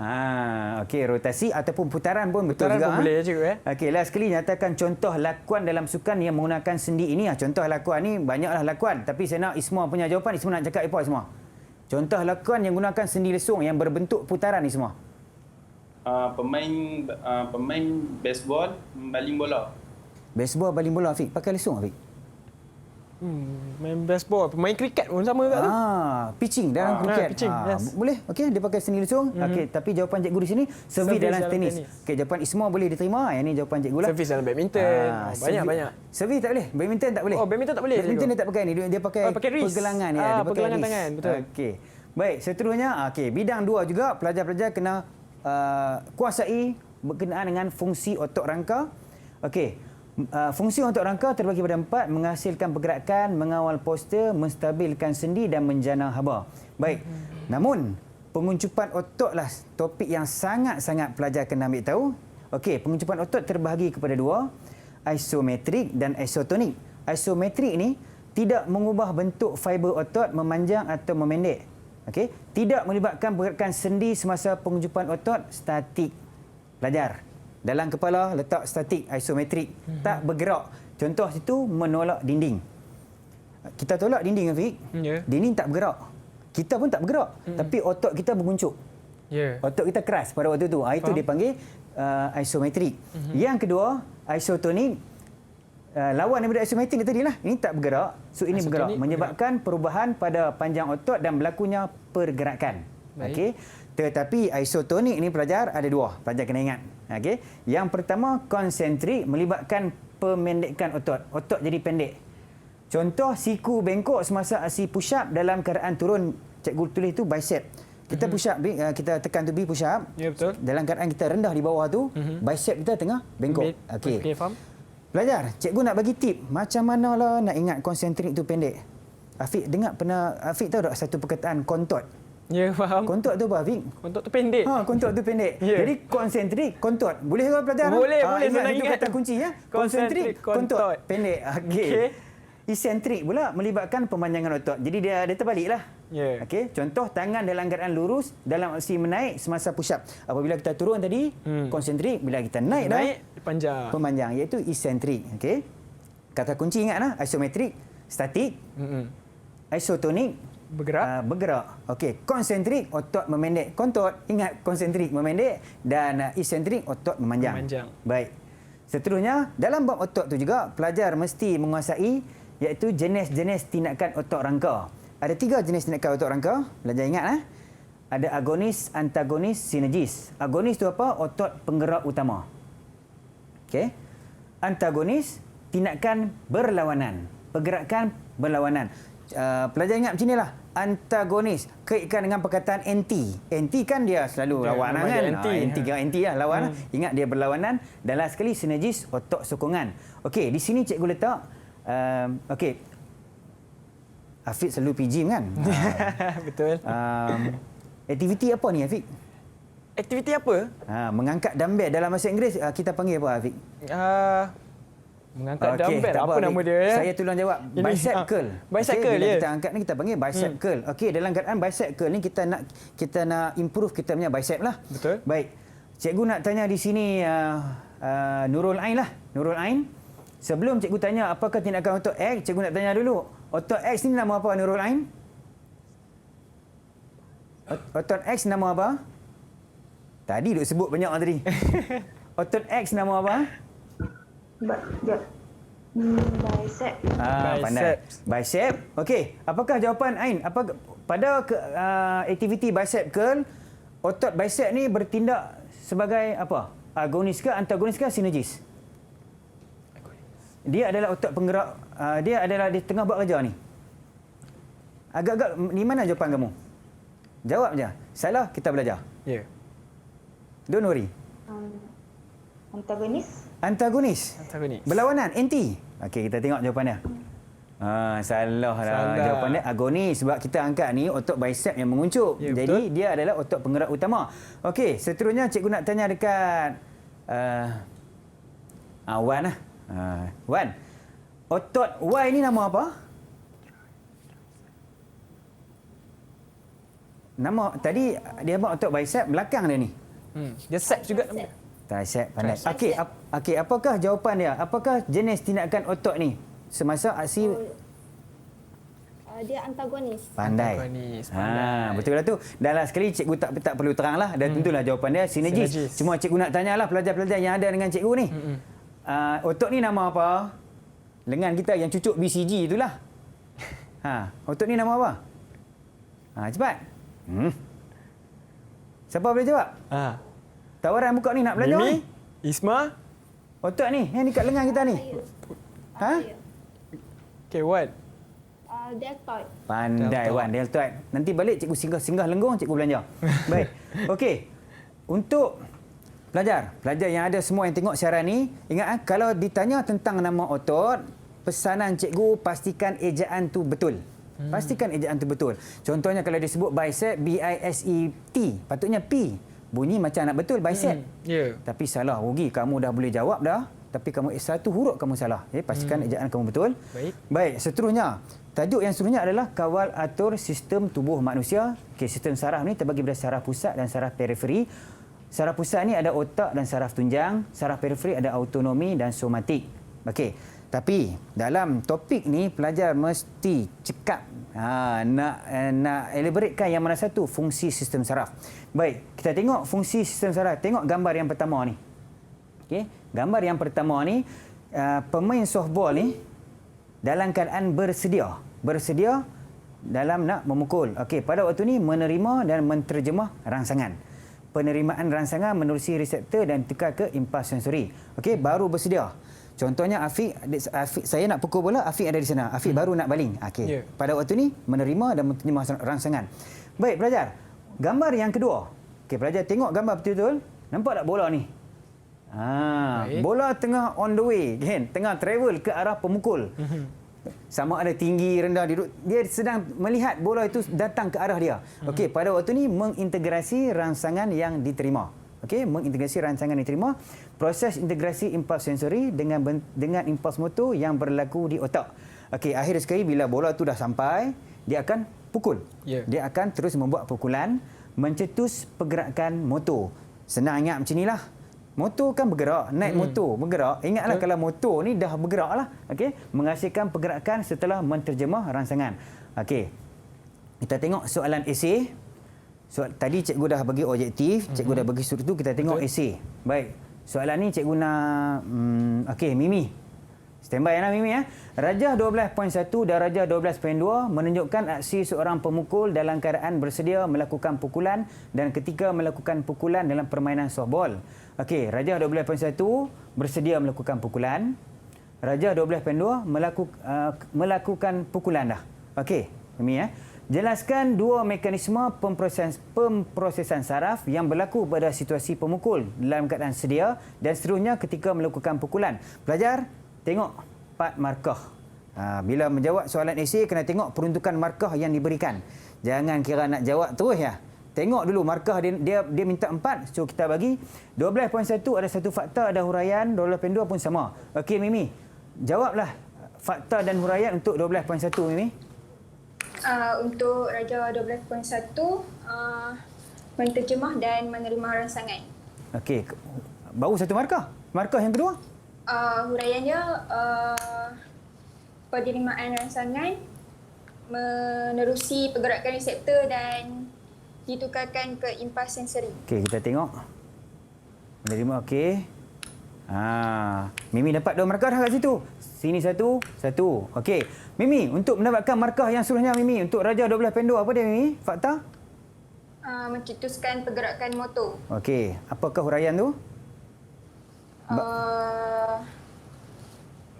Okey, rotasi ataupun putaran pun betul Putaran juga. pun boleh cikgu Okey, last sekali nyatakan contoh lakuan dalam sukan yang menggunakan sendi ini. Contoh lakuan ni banyaklah lakuan, tapi saya nak Isma punya jawapan. Isma nak cakap apa Isma? Contoh lakuan yang menggunakan sendi lesung yang berbentuk putaran ni semua. Pemain baseball baling bola. Baseball, baling bola Afiq. Pakai lesung Afiq? Main baseball, pemain kriket pun sama juga tu. Pitching dalam kriket. pitching, yes. Boleh. Okey, dia pakai sendi lesung. Okey, tapi jawapan cikgu di sini servis dalam tenis. Okey, jawapan Isma boleh diterima. Yang ni jawapan cikgu lah. Servis dalam badminton. Banyak-banyak. Servis tak boleh. Badminton tak boleh. Badminton tak boleh. Badminton dia tak pakai ni. Dia pakai, wrist. pergelangan ni. Dia pakai pergelangan wrist. tangan, betul. Okey. Baik, seterusnya bidang 2 juga pelajar-pelajar kena kuasai berkenaan dengan fungsi otot rangka. Okey. Fungsi otot rangka terbagi pada 4, menghasilkan pergerakan, mengawal postur, menstabilkan sendi dan menjana haba. Baik. Namun, penguncupan ototlah topik yang sangat-sangat pelajar kena ambil tahu. Okey, penguncupan otot terbahagi kepada 2, isometrik dan isotonik. Isometrik ni tidak mengubah bentuk fiber otot memanjang atau memendek. Okey, tidak melibatkan pergerakan sendi semasa penguncupan otot, statik. Pelajar, dalam kepala letak statik, isometrik, tak bergerak. Contoh situ menolak dinding. Kita tolak dinding Afiq, dinding tak bergerak. Kita pun tak bergerak, tapi otot kita menguncup. Otot kita keras pada waktu tu. Itu dipanggil isometrik. Yang kedua, isotonik. Lawan daripada isometrik tadi lah. Ini tak bergerak, so ini bergerak, menyebabkan perubahan pada panjang otot dan berlakunya pergerakan. Okey. Tetapi isotonik ni pelajar ada 2. Pelajar kena ingat. Okey. Yang pertama konsentrik, melibatkan pemendekan otot. Otot jadi pendek. Contoh siku bengkok semasa aksi push up dalam keadaan turun. Cikgu tulis tu bicep. Kita push up, kita tekan tu push up. Ya, betul. Dalam keadaan kita rendah di bawah tu, bicep kita tengah bengkok. Okey. Okey, faham. Pelajar, cikgu nak bagi tip macam manalah nak ingat konsentrik tu pendek. Afiq tahu tak satu perkataan kontot? Ya, faham. Kontot tu apa, Afiq? Kontot tu pendek. Kontot tu pendek. Ya. Jadi konsentrik, kontot. Boleh ke pelajar? Boleh, boleh. Ingat Senang itu ingat. kata kunci ya. Konsentrik, kontot. Pendek. Okey. Okey. Isentrik pula melibatkan pemanjangan otot. Jadi dia terbaliklah. Ya. Okey, contoh tangan dalam keadaan lurus dalam aksi menaik semasa push up. Apabila kita turun tadi, konsentrik, bila kita naik panjang. pemanjang, iaitu isentrik. Okey. Kata kunci ingatlah, isometrik, statik, isotonik, bergerak. Okey, konsentrik, otot memendek. Kontot, ingat konsentrik memendek dan isentrik otot memanjang. Baik. Seterusnya, dalam bab otot tu juga pelajar mesti menguasai iaitu jenis-jenis tindakan otot rangka. Ada 3 jenis tindakan otot rangka. Belajar ingat Ada agonis, antagonis, sinergis. Agonis tu apa? Otot penggerak utama. Okey. Antagonis, tindakan berlawanan. Pergerakan berlawanan. Pelajar ingat macam inilah. Antagonis kaitkan dengan perkataan anti. Anti kan dia selalu lawanan kan? Anti lah lawan. Ingat dia berlawanan. Dan last sekali sinergis, otot sokongan. Okey, di sini cikgu letak okey. Afiq selalu PG kan? Betul. Aktiviti apa ni Afiq? Aktiviti apa? Mengangkat dumbbell dalam bahasa Inggeris kita panggil apa Afiq? Mengangkat dumbbell. Apa nama dia? Saya tolong jawab. Bicep curl. Bicep Okay, curl, bila ya. kita angkat ni kita panggil bicep curl. Okey, dalam keadaan bicep curl ni kita nak improve kita punya bicep lah. Betul. Baik. Cikgu nak tanya di sini Nurul Ain lah. Nurul Ain. Sebelum cikgu tanya apakah tindakan otot X, cikgu nak tanya dulu. Otot X ni nama apa Nurul Ain? Otot X nama apa? Tadi duk sebut banyak tadi. Otot X nama apa? Bicep. Pandai. Bicep. Okey, apakah jawapan Ain? Pada aktiviti bicep curl, otot bicep ni bertindak sebagai apa? Agonis ke, antagonis ke, sinergis? Dia adalah otot penggerak. Dia adalah di tengah buat kerja ni. Agak-agak di mana jawapan kamu? Jawab je. Salah, kita belajar. Ya. Don't worry. Antagonis. Antagonis. Berlawanan, anti. Okey, kita tengok jawapan dia. Salah lah jawapan dia. Agonis sebab kita angkat ni otot bicep yang menguncup. Ya, jadi betul. dia adalah otot penggerak utama. Okey, seterusnya cikgu nak tanya dekat Wan lah. Wan. Otot Y ni nama apa? Nama tadi dia buat otot bicep belakang dia ni. Dia set juga. Tricep, pandai. Okey, apakah jawapan dia? Apakah jenis tindakan otot ni semasa aksi? Dia antagonis. Pandai. Betul lah tu. Dah lah sekali cikgu tak perlu terang lah. Dan tentulah jawapan dia sinergis. Cuma cikgu nak tanyalah pelajar-pelajar yang ada dengan cikgu ni. Otot ni nama apa? Lengan kita yang cucuk BCG itulah. Otot ni nama apa? Cepat. Siapa boleh jawab? Tawaran buka ni nak belajar Mimi, ni. Isma. Otot ni yang dekat lengan kita ni. Okay, what? Deltoid. Pandai Wan, deltoid. Nanti balik cikgu singgah lenggung, cikgu belanja. Baik. Okey. Untuk pelajar yang ada semua yang tengok siaran ni, ingat kalau ditanya tentang nama otot, pesanan cikgu pastikan ejaan tu betul. Pastikan ejaan tu betul. Contohnya kalau disebut bicep, B-I-S-E-T, patutnya P. Bunyi macam nak betul bicep. Tapi salah, rugi. Kamu dah boleh jawab dah. Tapi kamu satu huruf kamu salah. Pastikan ejaan kamu betul. Baik, seterusnya. Tajuk yang seterusnya adalah kawal atur sistem tubuh manusia. Sistem saraf ni terbagi pada saraf pusat dan saraf periferi. Saraf pusat ni ada otak dan saraf tunjang. Saraf periferi ada autonomi dan somatik. Okey. Tapi dalam topik ni pelajar mesti cekap nak elaboratekan yang mana satu fungsi sistem saraf. Baik, kita tengok fungsi sistem saraf. Tengok gambar yang pertama ni. Okey, gambar yang pertama ni pemain softball ni dalam keadaan bersedia dalam nak memukul. Okey, pada waktu ni menerima dan menterjemah rangsangan. Penerimaan rangsangan menerusi reseptor dan tukar ke impuls sensori. Okey, baru bersedia. Contohnya Afiq, saya nak pukul bola, Afiq ada di sana. Afiq baru nak baling. Okey. Pada waktu ni menerima dan menerima rangsangan. Baik pelajar, gambar yang kedua. Okey, pelajar tengok gambar betul-betul. Nampak tak bola ni? Bola tengah on the way, kan? Tengah travel ke arah pemukul. sama ada tinggi, rendah, dia sedang melihat bola itu datang ke arah dia. Okey, pada waktu ni mengintegrasi rangsangan yang diterima. Okey, mengintegrasi rangsangan yang diterima, proses integrasi impuls sensori dengan impuls motor yang berlaku di otak. Okey, akhir sekali bila bola tu dah sampai, dia akan pukul. Dia akan terus membuat pukulan, mencetus pergerakan motor. Senang ingat macam inilah. Motor kan bergerak, naik motor bergerak. Ingatlah kalau motor ni dah bergeraklah, okey, menghasilkan pergerakan setelah menterjemah rangsangan. Okey. Kita tengok soalan esei. Tadi cikgu dah bagi objektif, cikgu dah bagi struktur, kita tengok esei. Baik. Soalan ni cikgu nak okey, Mimi. Standby ya Mimi ya. Rajah 12.1 dan rajah 12.2 menunjukkan aksi seorang pemukul dalam keadaan bersedia melakukan pukulan dan ketika melakukan pukulan dalam permainan softball. Okey, rajah 12.1 bersedia melakukan pukulan. Rajah 12.2 melakukan pukulan dah. Okey, Mimi ya. Jelaskan dua mekanisme pemprosesan saraf yang berlaku pada situasi pemukul dalam keadaan sedia dan seterusnya ketika melakukan pukulan. Pelajar, tengok part markah. Bila menjawab soalan esei, kena tengok peruntukan markah yang diberikan. Jangan kira nak jawab terus ya. Tengok dulu markah dia minta 4, so kita bagi. 12.1 ada satu fakta, ada huraian. 12.2 pun sama. Okey Mimi, jawablah fakta dan huraian untuk 12.1 Mimi. Untuk rajah 12.1, menterjemah dan menerima rangsangan. Okey, baru satu markah. Markah yang kedua? Huraiannya penerimaan rangsangan, menerusi pergerakan reseptor dan ditukarkan ke impuls sensori. Okey, kita tengok. Menerima, okey. Mimi dapat 2 markah dah kat situ. Sini 1, 1. Okey. Mimi, untuk mendapatkan markah yang seterusnya Mimi, untuk rajah 12.2 apa dia Mimi? Fakta? Mencetuskan pergerakan motor. Okey, apakah huraian tu?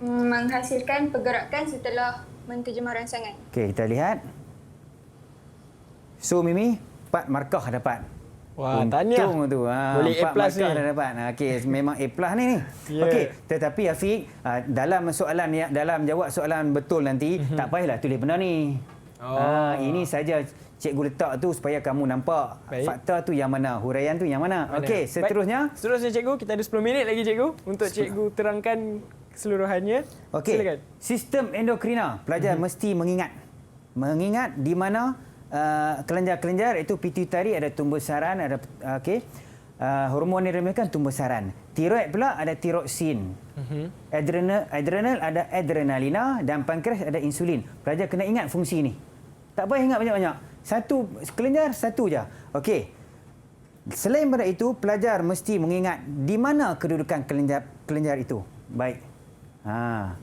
Menghasilkan pergerakan setelah menterjemah rangsangan. Okey, kita lihat. So Mimi, 4 markah dapat. Wah, tahniah. Untung tu. Boleh A+ 4 markah ni. dah dapat. Okey, memang A+ ni. Yeah. Okey, tetapi Afiq, dalam soalan dalam jawab soalan betul nanti, tak payahlah tulis benda ni. Ini saja cikgu letak tu supaya kamu nampak fakta tu yang mana, huraian tu yang mana. Okey, seterusnya. Baik. Seterusnya cikgu, kita ada 10 minit lagi cikgu untuk cikgu terangkan keseluruhannya. Okey. Silakan. Sistem endokrina, pelajar mesti mengingat. Mengingat di mana kelenjar-kelenjar itu pituitari ada tumbuh saran, ada hormon yang dinamakan tumbuh saran. Tiroid pula ada tiroksin. Adrenal ada adrenalina dan pankreas ada insulin. Pelajar kena ingat fungsi ni. Tak payah ingat banyak-banyak. Satu kelenjar satu je. Okey. Selain daripada itu, pelajar mesti mengingat di mana kedudukan kelenjar itu. Baik. A,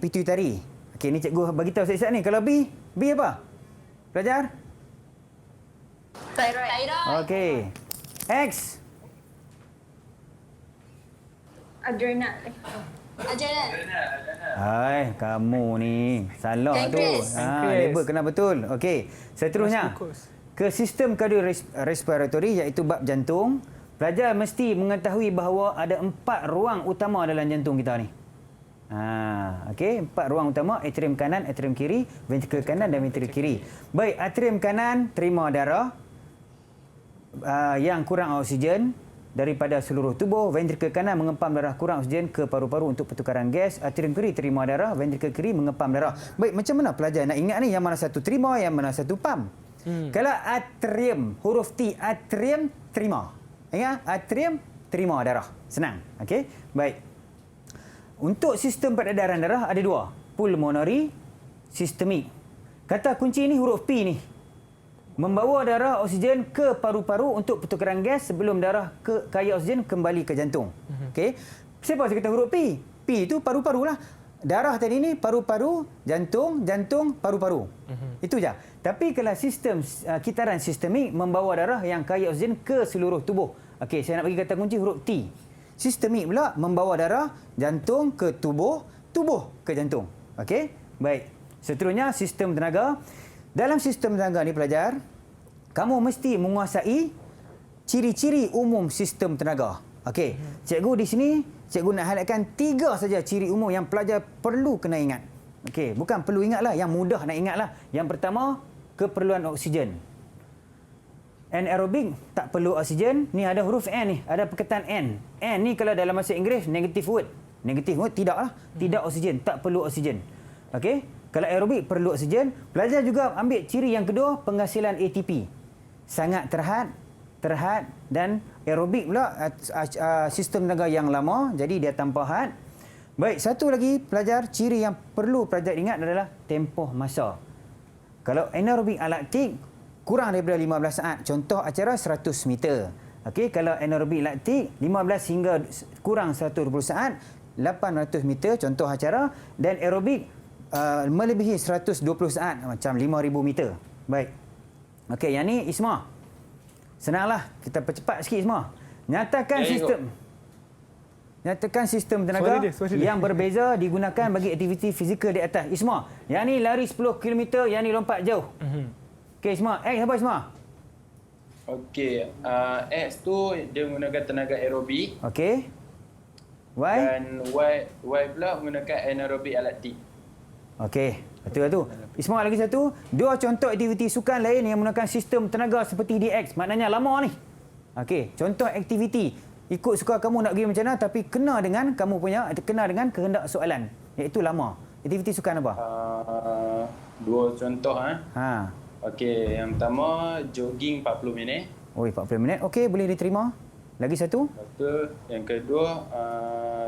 pituitari. Okey, ni cikgu bagi tahu siap-siap ni. Kalau B apa? Pelajar? Thyroid. Okey. X. Adrenal. Adrenal. Hai, kamu ni salah Pankreas. tu. Label kena betul. Okey. Seterusnya, ke sistem kardiorespiratory iaitu bab jantung. Pelajar mesti mengetahui bahawa ada 4 ruang utama dalam jantung kita ni. Okey, 4 ruang utama, atrium kanan, atrium kiri, ventrikel kanan dan ventrikel kiri. Baik, atrium kanan terima darah yang kurang oksigen daripada seluruh tubuh. Ventrikel kanan mengempam darah kurang oksigen ke paru-paru untuk pertukaran gas. Atrium kiri terima darah, ventrikel kiri mengempam darah. Baik, macam mana pelajar nak ingat ni yang mana satu terima, yang mana satu pam? Kalau atrium, huruf T, atrium terima. Ingat, atrium terima darah. Senang. Okey, baik. Untuk sistem peredaran darah ada 2. Pulmonary, sistemik. Kata kunci ni huruf P ni. Membawa darah oksigen ke paru-paru untuk pertukaran gas sebelum darah kaya oksigen kembali ke jantung. Okey. Siapa saya kata huruf P? P itu paru-paru lah. Darah tadi ni paru-paru, jantung, jantung, paru-paru. Itu je. Tapi kalau sistem kitaran sistemik membawa darah yang kaya oksigen ke seluruh tubuh. Okey, saya nak bagi kata kunci huruf T. Sistemik pula membawa darah jantung ke tubuh, tubuh ke jantung. Okey? Baik. Seterusnya sistem tenaga. Dalam sistem tenaga ni pelajar, kamu mesti menguasai ciri-ciri umum sistem tenaga. Okey. Cikgu di sini, cikgu nak highlightkan 3 saja ciri umum yang pelajar perlu kena ingat. Okey, bukan perlu ingatlah, yang mudah nak ingatlah. Yang pertama, keperluan oksigen. Anaerobik tak perlu oksigen. Ni ada huruf N ni, ada perkataan N. N ni kalau dalam bahasa Inggeris negative word. Negative word tidaklah, tidak oksigen, tak perlu oksigen. Okey? Kalau aerobik perlu oksigen. Pelajar juga ambil ciri yang kedua, penghasilan ATP. Sangat terhad dan aerobik pula sistem tenaga yang lama, jadi dia tanpa had. Baik, satu lagi pelajar, ciri yang perlu pelajar ingat adalah tempoh masa. Kalau anaerobik laktik kurang daripada 15 saat, contoh acara 100 meter. Okey, kalau anaerobik laktik 15 hingga kurang 120 saat, 800 meter contoh acara, dan aerobik melebihi 120 saat macam 5000 meter. Baik. Okey, yang ni Isma. Senanglah, kita percepat sikit Isma. Nyatakan sistem tenaga yang berbeza digunakan bagi aktiviti fizikal di atas. Isma, yang ni lari 10 km, yang ni lompat jauh. Okey Isma, X apa Isma? Okey, X tu dia menggunakan tenaga aerobik. Okey. Y? Dan Y pula menggunakan anaerobik laktik. Okey, betul tu. Isma, lagi satu. Dua contoh aktiviti sukan lain yang menggunakan sistem tenaga seperti DX. Maknanya lama ni. Okey, contoh aktiviti. Ikut suka kamu nak pergi macam mana, tapi kena dengan kamu punya, kena dengan kehendak soalan. Iaitu lama. Aktiviti sukan apa? Dua contoh. Ha. Okey, yang pertama jogging 40 minit. Oh, 40 minit. Okey, boleh diterima. Lagi satu? Lepas tu, yang kedua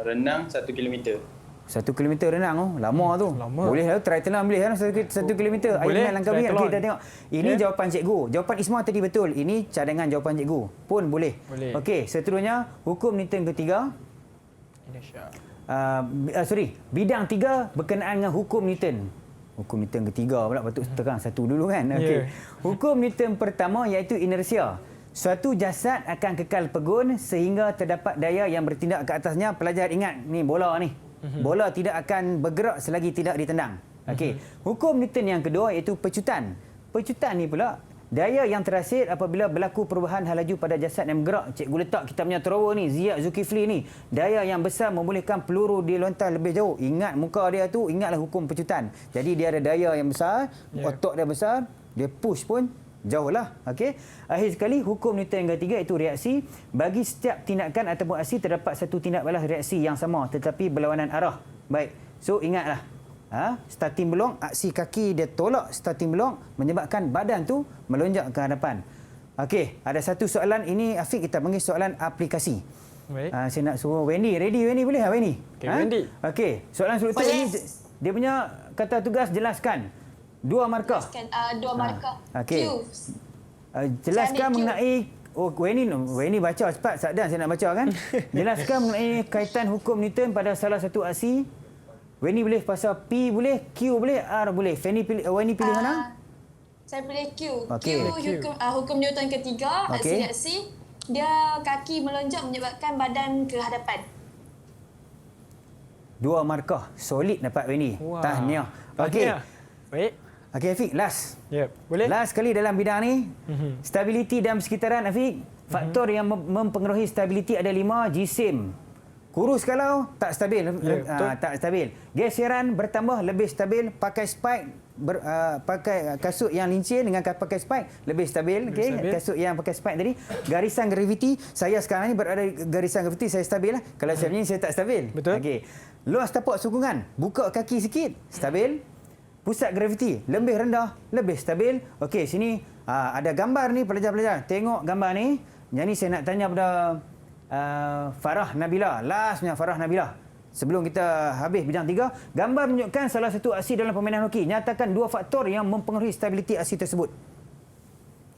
renang 1 km. 1 km renang tu. Lama tu. Lama. Boleh lah. Try telan boleh lah. 1 km. Boleh. Ayat langkah Try Okey, kita telan. tengok. Ini jawapan cikgu. Jawapan Isma tadi betul. Ini cadangan jawapan cikgu. Pun boleh. Boleh. Okey, seterusnya hukum Newton ketiga. Indonesia. Bidang 3 berkenaan dengan hukum Newton. Hukum Newton ketiga pula, patut terang satu dulu kan. Okey. Hukum Newton pertama iaitu inersia. Suatu jasad akan kekal pegun sehingga terdapat daya yang bertindak ke atasnya. Pelajar ingat ni bola ni. Bola tidak akan bergerak selagi tidak ditendang. Okey. Hukum Newton yang kedua iaitu pecutan. Pecutan ni pula daya yang terhasil apabila berlaku perubahan hal laju pada jasad yang bergerak. Cikgu letak kita punya thrower ni, Ziyad Zulkifli ni. Daya yang besar membolehkan peluru dilontar lebih jauh. Ingat muka dia tu, ingatlah hukum pecutan. Jadi dia ada daya yang besar, otot dia besar, dia push pun jauh lah. Okey. Akhir sekali, hukum Newton yang ketiga itu reaksi. Bagi setiap tindakan ataupun aksi terdapat satu tindak balas reaksi yang sama tetapi berlawanan arah. Baik. So ingatlah. Starting block, aksi kaki dia tolak starting block menyebabkan badan tu melonjak ke hadapan. Okey, ada satu soalan ini Afiq, kita panggil soalan aplikasi. Baik. Saya nak suruh Wendy. Ready Wendy, boleh tak Wendy? Okey, Wendy. Okey, soalan struktur ini dia punya kata tugas jelaskan. 2 markah. Dua markah. Okey. Q. Jelaskan Saya ambil Q. mengenai Wendy baca cepat. Sakdan saya nak baca kan. Jelaskan mengenai kaitan hukum Newton pada salah satu aksi. Wendy boleh pasal P boleh, Q boleh, R boleh. Wendy pilih mana? Saya pilih Q. Okey. Q hukum Newton ketiga, aksi Okey. reaksi. Dia kaki melonjak menyebabkan badan ke hadapan. 2 markah. Solid dapat Wendy. Wah. Tahniah. Okey. Baik. Okey Afiq, last. Yep. Boleh? Last kali dalam bidang ni, stabiliti dalam sekitaran Afiq. Faktor yang mempengaruhi stabiliti ada 5. Jisim. Kurus kalau tak stabil, tak stabil. Geseran bertambah lebih stabil. Pakai spike, pakai kasut yang lincin dengan pakai spike lebih stabil. Okey, kasut yang pakai spike tadi. Garisan graviti, saya sekarang ni berada di garisan graviti, saya stabil lah. Kalau saya ni saya tak stabil. Betul. Okey. Luas tapak sokongan, buka kaki sikit, stabil. Pusat graviti lebih rendah, lebih stabil. Okey, sini ada gambar ni pelajar-pelajar. Tengok gambar ni. Yang ni saya nak tanya pada Farah Nabila. Lastnya Farah Nabila. Sebelum kita habis bidang 3, gambar menunjukkan salah satu aksi dalam permainan hoki. Nyatakan 2 faktor yang mempengaruhi stabiliti aksi tersebut.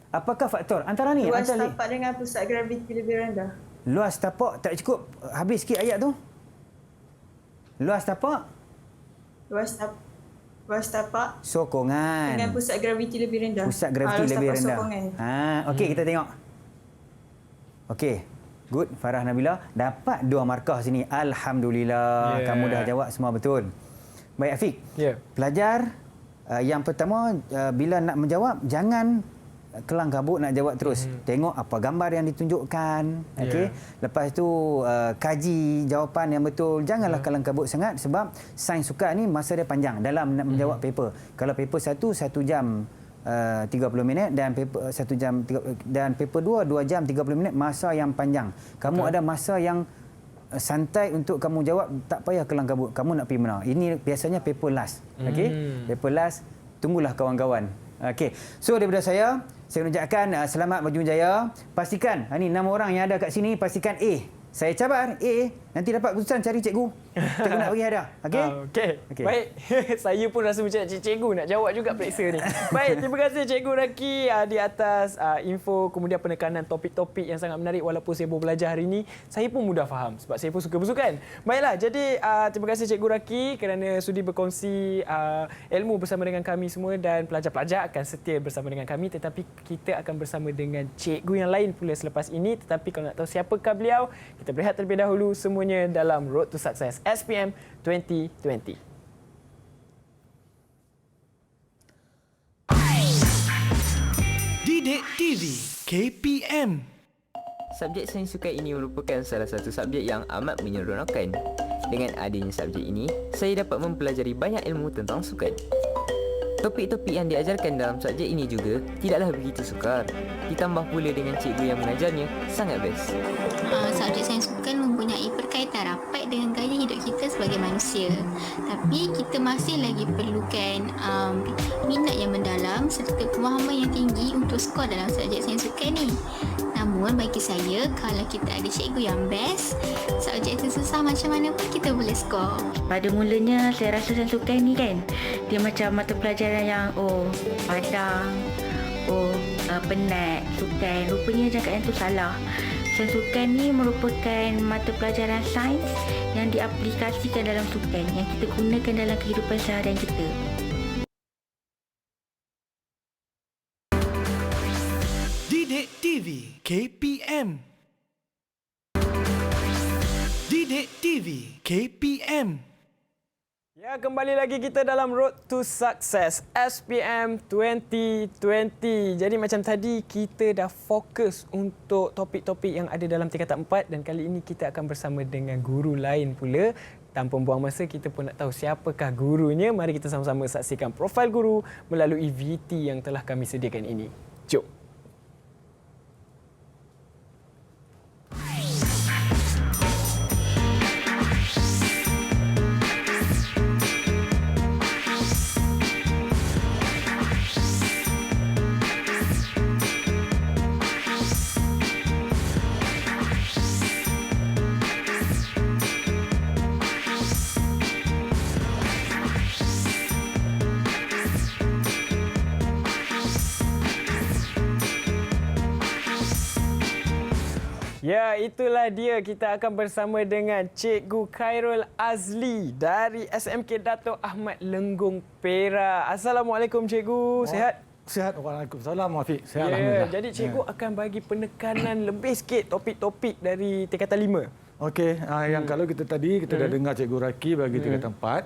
Apakah faktor? Antara ni. Luas tapak dengan pusat graviti lebih rendah. Luas tapak tak cukup. Habis sikit ayat tu. Luas tapak. Luas tapak Sokongan. dengan pusat graviti lebih rendah. Pusat graviti Luas lebih tapak rendah. sokongan. Okey, kita tengok. Okey. Good, Farah Nabila dapat 2 markah sini. Alhamdulillah. Kamu dah jawab semua betul. Baik Afiq. Ya. Pelajar yang pertama bila nak menjawab jangan kelang kabut nak jawab terus. Tengok apa gambar yang ditunjukkan. Okey. Lepas tu kaji jawapan yang betul. Janganlah kelang kabut sangat sebab sains sukan ni masa dia panjang dalam nak menjawab paper. Kalau paper 1 jam 30 minit dan paper 1 jam dan paper 2 jam 30 minit, masa yang panjang. Kamu ada masa yang santai untuk kamu jawab, tak payah kelang kabut. Kamu nak pergi mana? Ini biasanya paper last. Okey. Paper last, tunggulah kawan-kawan. Okey. So daripada saya ucapkan selamat berjaya jaya. Pastikan ni 6 orang yang ada kat sini pastikan A. Saya cabar A, nanti dapat keputusan cari cikgu. Cikgu nak bagi hadiah. Okey? Okey. Baik. Saya pun rasa macam cikgu nak jawab juga periksa ni. Baik, terima kasih Cikgu Raki di atas info kemudian penekanan topik-topik yang sangat menarik. Walaupun saya baru belajar hari ini, saya pun mudah faham sebab saya pun suka bersukan. Baiklah, jadi terima kasih Cikgu Raki kerana sudi berkongsi ilmu bersama dengan kami semua dan pelajar-pelajar akan setia bersama dengan kami, tetapi kita akan bersama dengan cikgu yang lain pula selepas ini. Tetapi kalau nak tahu siapakah beliau, kita berehat terlebih dahulu semuanya dalam Road to Success SPM 2020. Didik TV KPM. Subjek sains sukan ini merupakan salah satu subjek yang amat menyeronokkan. Dengan adanya subjek ini, saya dapat mempelajari banyak ilmu tentang sukan. Topik-topik yang diajarkan dalam subjek ini juga tidaklah begitu sukar. Ditambah pula dengan cikgu yang mengajarnya sangat best. Subjek sains sukan mempunyai perkaitan rapat dengan gaya hidup kita sebagai manusia. Tapi kita masih lagi perlukan minat yang mendalam serta pemahaman yang tinggi untuk skor dalam subjek sains sukan ni. Namun bagi saya, kalau kita ada cikgu yang best, subjek itu susah macam mana pun kita boleh skor. Pada mulanya saya rasa sains sukan ni kan, dia macam mata pelajaran yang padang, penat, sukan. Rupanya cakap yang tu salah. Sains sukan ni merupakan mata pelajaran sains yang diaplikasikan dalam sukan yang kita gunakan dalam kehidupan seharian kita. Didik TV KPM. Didik TV KPM. Ya, kembali lagi kita dalam Road to Success SPM 2020. Jadi macam tadi kita dah fokus untuk topik-topik yang ada dalam tingkatan 4 dan kali ini kita akan bersama dengan guru lain pula. Tanpa buang masa, kita pun nak tahu siapakah gurunya. Mari kita sama-sama saksikan profil guru melalui VT yang telah kami sediakan ini. Jom. Ya, itulah dia. Kita akan bersama dengan Cikgu Khairul Azli dari SMK Dato' Ahmad Lenggong, Perak. Assalamualaikum Cikgu. Sihat? Sihat. Waalaikumsalam, Afiq. Sihat, Ya, alhamdulillah. jadi Cikgu akan bagi penekanan lebih sikit topik-topik dari tingkatan 5. Okey, yang kalau kita tadi dah dengar Cikgu Raki bagi tingkatan 4.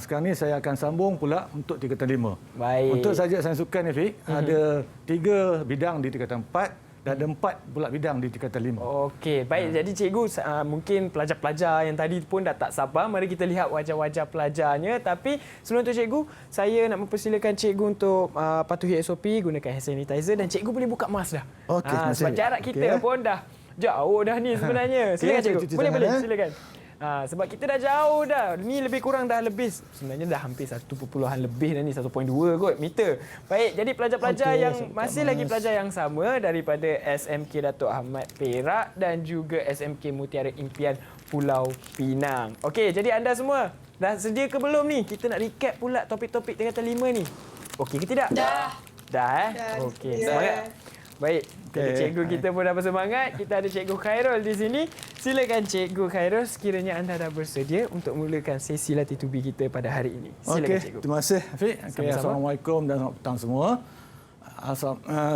Sekarang ni saya akan sambung pula untuk tingkatan 5. Baik. Untuk saja sains sukan ni, Afiq, ada 3 bidang di tingkatan 4. Dan ada 4 pula bidang di tingkatan 5. Okey, baik. Jadi cikgu, mungkin pelajar-pelajar yang tadi pun dah tak sabar. Mari kita lihat wajah-wajah pelajarnya. Tapi sebelum itu cikgu, saya nak mempersilakan cikgu untuk patuhi SOP, gunakan hand sanitizer dan cikgu boleh buka mask dah. Okey, sebab jarak kita pun dah jauh dah ni sebenarnya. Silakan cikgu. Boleh, silakan. Sebab kita dah jauh dah. Ni lebih kurang dah lebih. Sebenarnya dah hampir 1 perpuluhan lebih dah ni. 1.2 kot meter. Baik, jadi pelajar-pelajar yang masih lagi pelajar yang sama daripada SMK Dato' Ahmad Perak dan juga SMK Mutiara Impian Pulau Pinang. Okey, jadi anda semua dah sedia ke belum ni? Kita nak recap pula topik-topik tingkatan 5 ni. Okey ke tidak? Dah. Okey, semangat. Baik, jadi cikgu kita pun dah bersemangat. Kita ada Cikgu Khairul di sini. Silakan Cikgu Khairul, sekiranya anda dah bersedia untuk mulakan sesi latih tubi kita pada hari ini. Silakan Cikgu. Terima kasih, Afiq. Assalamualaikum dan selamat petang semua.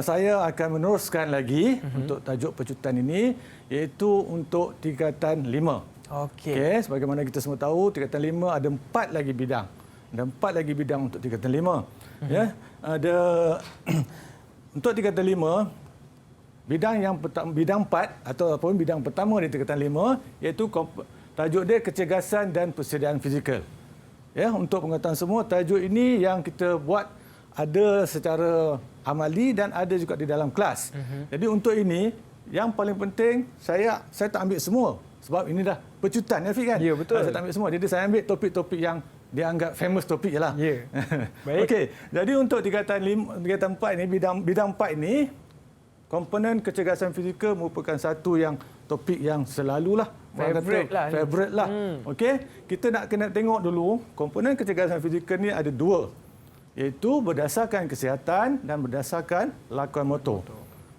Saya akan meneruskan lagi untuk tajuk pecutan ini, iaitu untuk tingkatan 5. Okey, sebagaimana kita semua tahu, tingkatan 5 ada 4 lagi bidang. Ada 4 lagi bidang untuk tingkatan 5. Ya, ada untuk tingkatan 5, bidang 4 ataupun bidang pertama di tingkatan 5 iaitu tajuk dia kecergasan dan persediaan fizikal. Ya, untuk pengetahuan semua, tajuk ini yang kita buat ada secara amali dan ada juga di dalam kelas. Jadi untuk ini yang paling penting saya tak ambil semua sebab ini dah pecutan ya Fik kan? Ya, betul. Saya tak ambil semua. Jadi saya ambil topik-topik yang dianggap famous topik jelah. Ya. Baik. Okey, jadi untuk tingkatan 4 ini bidang 4 ini komponen kecergasan fizikal merupakan satu yang topik yang selalulah favorite lah. Okey, kita nak kena tengok dulu komponen kecergasan fizikal ni ada 2, iaitu berdasarkan kesihatan dan berdasarkan lakuan motor.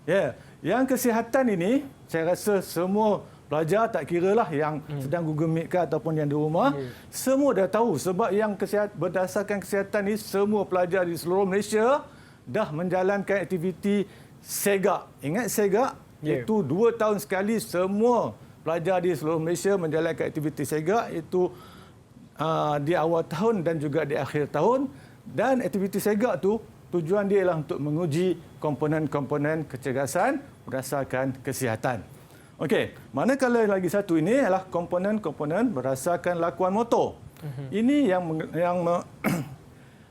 Ya, yang kesihatan ini saya rasa semua pelajar tak kiralah yang sedang Google Meet ke ataupun yang di rumah, semua dah tahu sebab yang berdasarkan kesihatan ni semua pelajar di seluruh Malaysia dah menjalankan aktiviti segak. Ingat segak? Iaitu 2 tahun sekali semua pelajar di seluruh Malaysia menjalankan aktiviti segak, iaitu di awal tahun dan juga di akhir tahun. Dan aktiviti segak tu tujuan dia ialah untuk menguji komponen-komponen kecergasan berdasarkan kesihatan. Okey, manakala lagi satu ini adalah komponen-komponen berdasarkan lakuan motor. Ini yang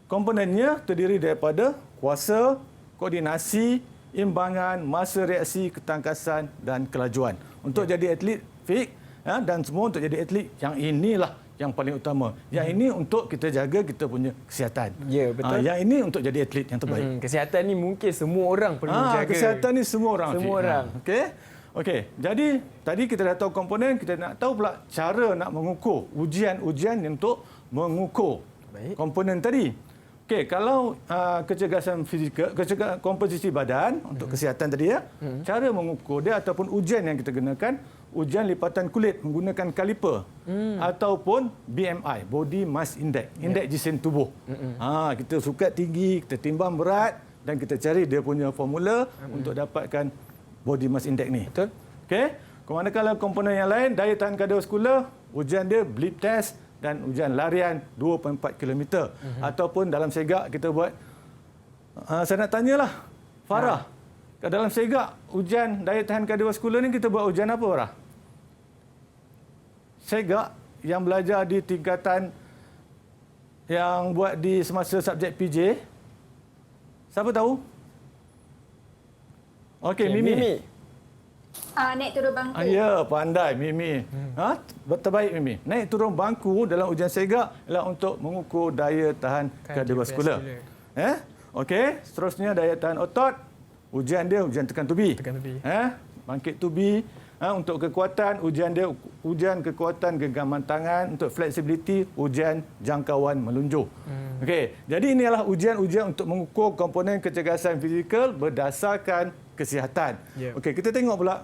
komponennya terdiri daripada kuasa, koordinasi, imbangan, masa reaksi, ketangkasan dan kelajuan. Untuk jadi atlet Fik, dan semua untuk jadi atlet yang inilah yang paling utama. Yang ini untuk kita jaga kita punya kesihatan. Ya, betul. Yang ini untuk jadi atlet yang terbaik. Kesihatan ni mungkin semua orang perlu jaga. Kesihatan ni semua orang. Semua orang. Okey, jadi tadi kita dah tahu komponen, kita nak tahu pula cara nak mengukur ujian-ujian untuk mengukur komponen tadi. Okey, kalau kecergasan fizikal, komposisi badan untuk kesihatan tadi ya, cara mengukur dia ataupun ujian yang kita gunakan, ujian lipatan kulit menggunakan kaliper ataupun BMI, Body Mass Index, indeks jisim tubuh. Kita sukat tinggi, kita timbang berat dan kita cari dia punya formula untuk dapatkan Body Mass Index ni. Betul. Okey. Manakala komponen yang lain, daya tahan kardiovaskular, ujian dia blip test dan ujian larian 2.4 km. Ataupun dalam segak kita buat, saya nak tanyalah, Farah, dalam segak ujian daya tahan kardiovaskular ni kita buat ujian apa Farah? Segak yang belajar di tingkatan yang buat di semasa subjek PJ, siapa tahu? Okey, Mimi. Naik turun bangku. Ya, pandai Mimi. Terbaik Mimi. Naik turun bangku dalam ujian segak ialah untuk mengukur daya tahan kardiovaskular. Okey, seterusnya daya tahan otot. Ujian dia ujian tekan tubi. Bangkit tubi. Untuk kekuatan, ujian dia ujian kekuatan genggaman tangan. Untuk flexibility, ujian jangkauan melunjur. Okey, jadi ini adalah ujian-ujian untuk mengukur komponen kecergasan fizikal berdasarkan kesihatan. Okey, kita tengok pula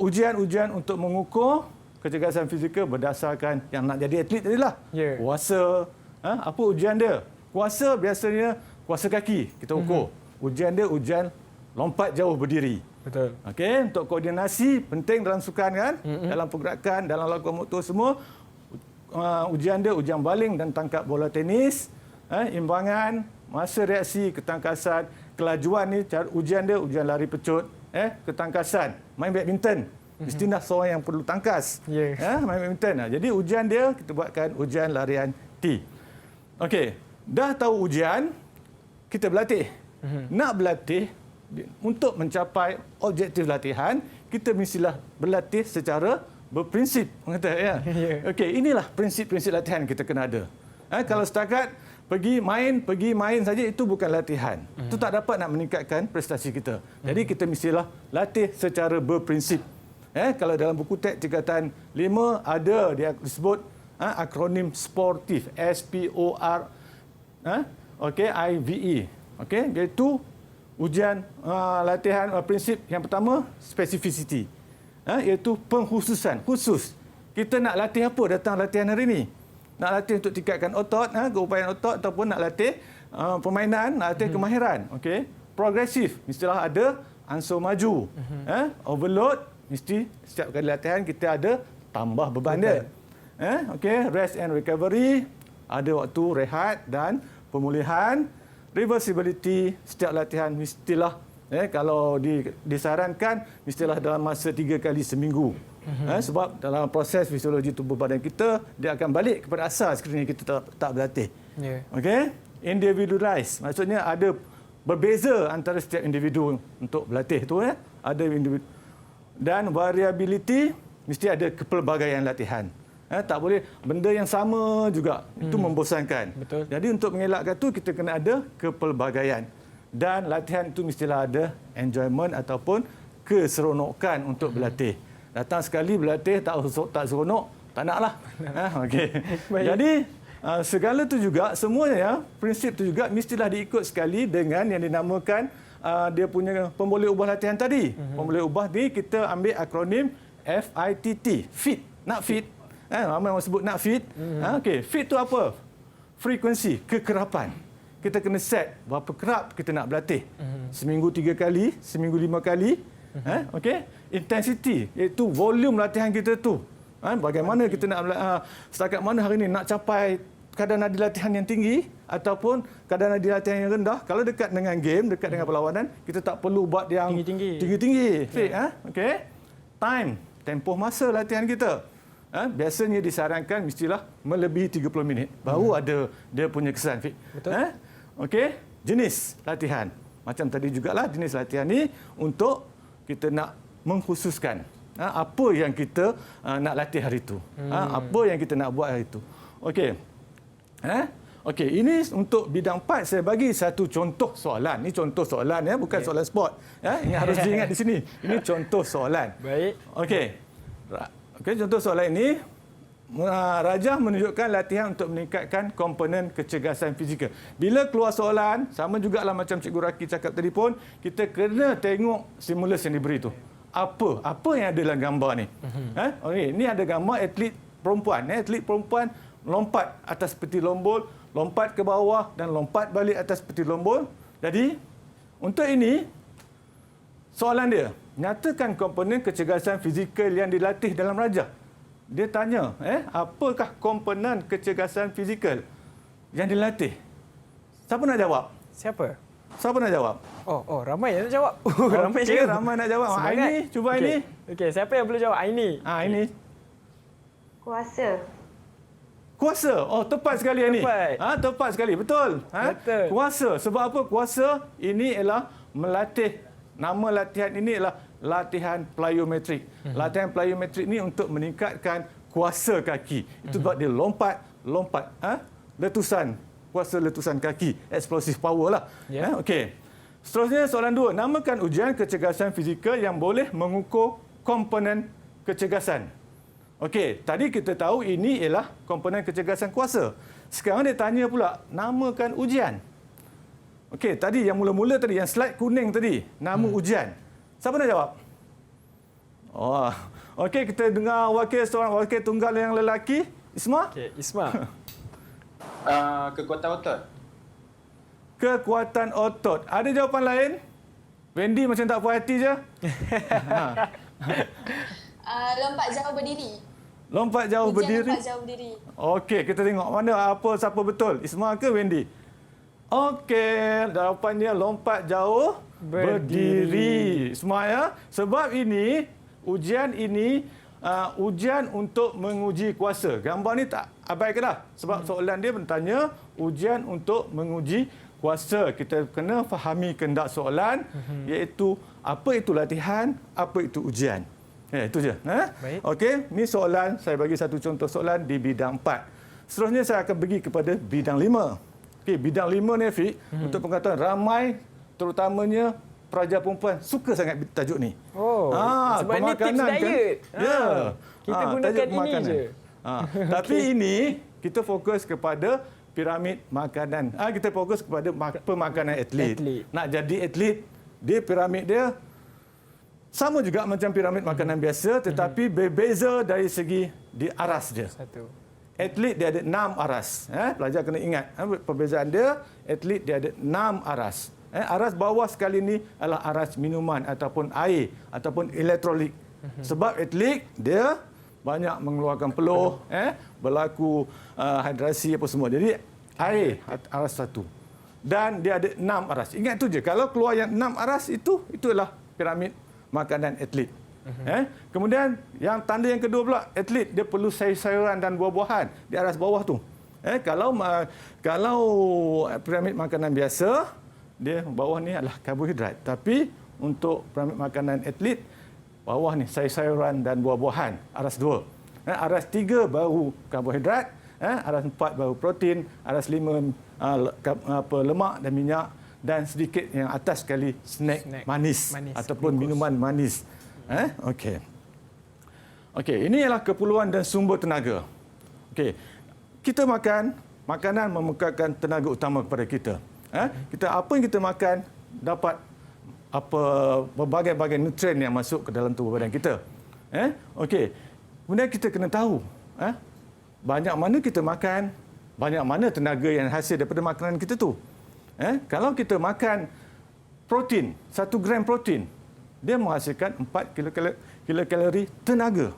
ujian-ujian untuk mengukur kecergasan fizikal berdasarkan yang nak jadi atlet tadilah. Kuasa, apa ujian dia? Kuasa biasanya kuasa kaki kita ukur. Ujian dia ujian lompat jauh berdiri. Betul. Okey, untuk koordinasi penting dalam sukan kan, dalam pergerakan, dalam lakuan motor semua. Ujian dia ujian baling dan tangkap bola tenis, imbangan, masa reaksi, ketangkasan, kelajuan ni ujian dia ujian lari pecut, ketangkasan, main badminton. Mestilah seorang yang perlu tangkas. Main badminton. Jadi ujian dia kita buatkan ujian larian T. Okey, dah tahu ujian, kita berlatih. Nak berlatih untuk mencapai objektif latihan, kita mestilah berlatih secara berprinsip. Okey, inilah prinsip-prinsip latihan kita kena ada. Kalau setakat pergi main saja itu bukan latihan. Itu tak dapat nak meningkatkan prestasi kita. Jadi kita mestilah latih secara berprinsip. Kalau dalam buku teks tingkatan 5 ada dia disebut akronim sportif, SPOR IVE. Okey, iaitu ujian latihan prinsip yang pertama spesifisiti. Iaitu pengkhususan, khusus. Kita nak latih apa datang latihan hari ini? Nak latih untuk tingkatkan otot, keupayaan otot ataupun nak latih permainan, nak latih kemahiran. Okey. Progresif, mestilah ada ansur maju. Overload, mesti setiap kali latihan kita ada tambah beban dia. Okey, rest and recovery, ada waktu rehat dan pemulihan. reversibility, setiap latihan mestilah kalau disarankan mestilah dalam masa 3 kali seminggu. Sebab dalam proses fisiologi tubuh badan kita, dia akan balik kepada asal sekiranya kita tak berlatih. Okey? Individualize, maksudnya ada berbeza antara setiap individu untuk berlatih tu. Ada individu. Dan variability, mesti ada kepelbagaian latihan. Tak boleh benda yang sama juga. Itu membosankan. Betul. Jadi untuk mengelakkan tu, kita kena ada kepelbagaian. Dan latihan itu mestilah ada enjoyment ataupun keseronokan untuk berlatih. Datang sekali berlatih tak seronok, tak naklah. Okey. Jadi segala tu juga, semuanya prinsip tu juga mestilah diikut sekali dengan yang dinamakan dia punya pemboleh ubah latihan tadi. Pemboleh ubah ni kita ambil akronim FITT, fit, nak fit. Ramai orang sebut nak fit. Okey, fit tu apa? Frekuensi, kekerapan. Kita kena set berapa kerap kita nak berlatih. Seminggu 3 kali, seminggu 5 kali. Okey, intensity, iaitu volume latihan kita tu. Bagaimana kita nak setakat mana hari ini nak capai kadar nadi latihan yang tinggi ataupun kadar nadi latihan yang rendah. Kalau dekat dengan game, dekat dengan perlawanan, kita tak perlu buat yang tinggi-tinggi. Okey. Time, tempoh masa latihan kita. Biasanya disarankan mestilah melebihi 30 minit. Baru ada dia punya kesan. Betul. Okey, jenis latihan. Macam tadi jugalah jenis latihan ni untuk kita nak mengkhususkan apa yang kita nak latih hari itu. Apa yang kita nak buat hari itu. Okey. Okey, ini untuk bidang 4 saya bagi satu contoh soalan. Ini contoh soalan bukan soalan sport. Ingat harus diingat di sini. Ini contoh soalan. Baik. Okey. Okey, contoh soalan ini Rajah menunjukkan latihan untuk meningkatkan komponen kecergasan fizikal. Bila keluar soalan, sama jugalah macam Cikgu Raki cakap tadi pun, kita kena tengok stimulus yang diberi itu. Apa yang ada dalam gambar ni? Okey, ini ada gambar atlet perempuan. Atlet perempuan lompat atas peti lombol, lompat ke bawah dan lompat balik atas peti lombol. Jadi, untuk ini, soalan dia, nyatakan komponen kecergasan fizikal yang dilatih dalam Rajah. Dia tanya, apakah komponen kecergasan fizikal yang dilatih? Siapa nak jawab? Siapa nak jawab? Ramai yang nak jawab. Ramai nak jawab. Aini, cuba Aini. Okey, siapa yang boleh jawab? Aini. Aini. Kuasa. Oh, tepat sekali Aini. Tepat sekali, betul. Betul. Kuasa. Sebab apa? Kuasa ini ialah melatih. Nama latihan ini ialah latihan plyometrik. Latihan plyometrik ini untuk meningkatkan kuasa kaki. Itu sebab dia lompat. Letusan. Kuasa letusan kaki. Explosive power lah. Okey. Seterusnya soalan 2. Namakan ujian kecergasan fizikal yang boleh mengukur komponen kecergasan. Okey. Tadi kita tahu ini ialah komponen kecergasan kuasa. Sekarang dia tanya pula, namakan ujian. Okey, tadi yang mula-mula tadi, yang slide kuning tadi, nama ujian. Siapa nak jawab? Okey, kita dengar seorang wakil tunggal yang lelaki. Isma? Okey, Isma. Kekuatan otot. Kekuatan otot. Ada jawapan lain? Wendy macam tak puas hati je. Lompat jauh berdiri. Lompat jauh berdiri? Lompat jauh berdiri. Okey, kita tengok siapa betul. Isma ke Wendy? Okey, jawapannya lompat jauh berdiri. Semua ya. Sebab ini, ujian untuk menguji kuasa. Gambar ni tak abaikan dah. Sebab soalan dia bertanya ujian untuk menguji kuasa. Kita kena fahami kehendak soalan, iaitu apa itu latihan, apa itu ujian. Itu je. Okey, ni soalan, saya bagi satu contoh soalan di bidang 4. Seterusnya saya akan pergi kepada bidang 5. Okey, bidang 5 ni Afiq, untuk pengetahuan ramai terutamanya pelajar perempuan suka sangat tajuk ni. Sebab ni tips diet. Kita gunakan ini je. Tapi ini kita fokus kepada piramid makanan. Kita fokus kepada pemakanan atlet. Nak jadi atlet, dia piramid dia sama juga macam piramid makanan biasa, tetapi berbeza dari segi di aras dia. Atlet dia ada 6 aras. Pelajar kena ingat perbezaan dia. Atlet dia ada 6 aras. Aras bawah sekali ni adalah aras minuman ataupun air ataupun elektrolit. Sebab atlet dia banyak mengeluarkan peluh, berlaku hidrasi apa semua. Jadi air aras 1. dan dia ada 6 aras. Ingat tu je. Kalau keluar yang 6 aras itulah piramid makanan atlet. Kemudian yang tanda yang kedua pula, atlet dia perlu sayur-sayuran dan buah-buahan di aras bawah tu. Kalau piramid makanan biasa, dia bawah ni adalah karbohidrat. Tapi untuk piramid makanan atlet, bawah ni sayur-sayuran dan buah-buahan, aras 2. Aras 3 baru karbohidrat, aras 4 baru protein, aras 5 lemak dan minyak, dan sedikit yang atas sekali snack manis ataupun minuman manis. Okey. Ini ialah keperluan dan sumber tenaga. Okey. Kita makan, makanan memekarkan tenaga utama kepada kita. Apa yang kita makan dapat berbagai-bagai nutrien yang masuk ke dalam tubuh badan kita. Okey. Kemudian kita kena tahu, banyak mana kita makan, banyak mana tenaga yang hasil daripada makanan kita tu. Kalau kita makan protein, 1 gram protein, dia menghasilkan 4 kilokalori tenaga.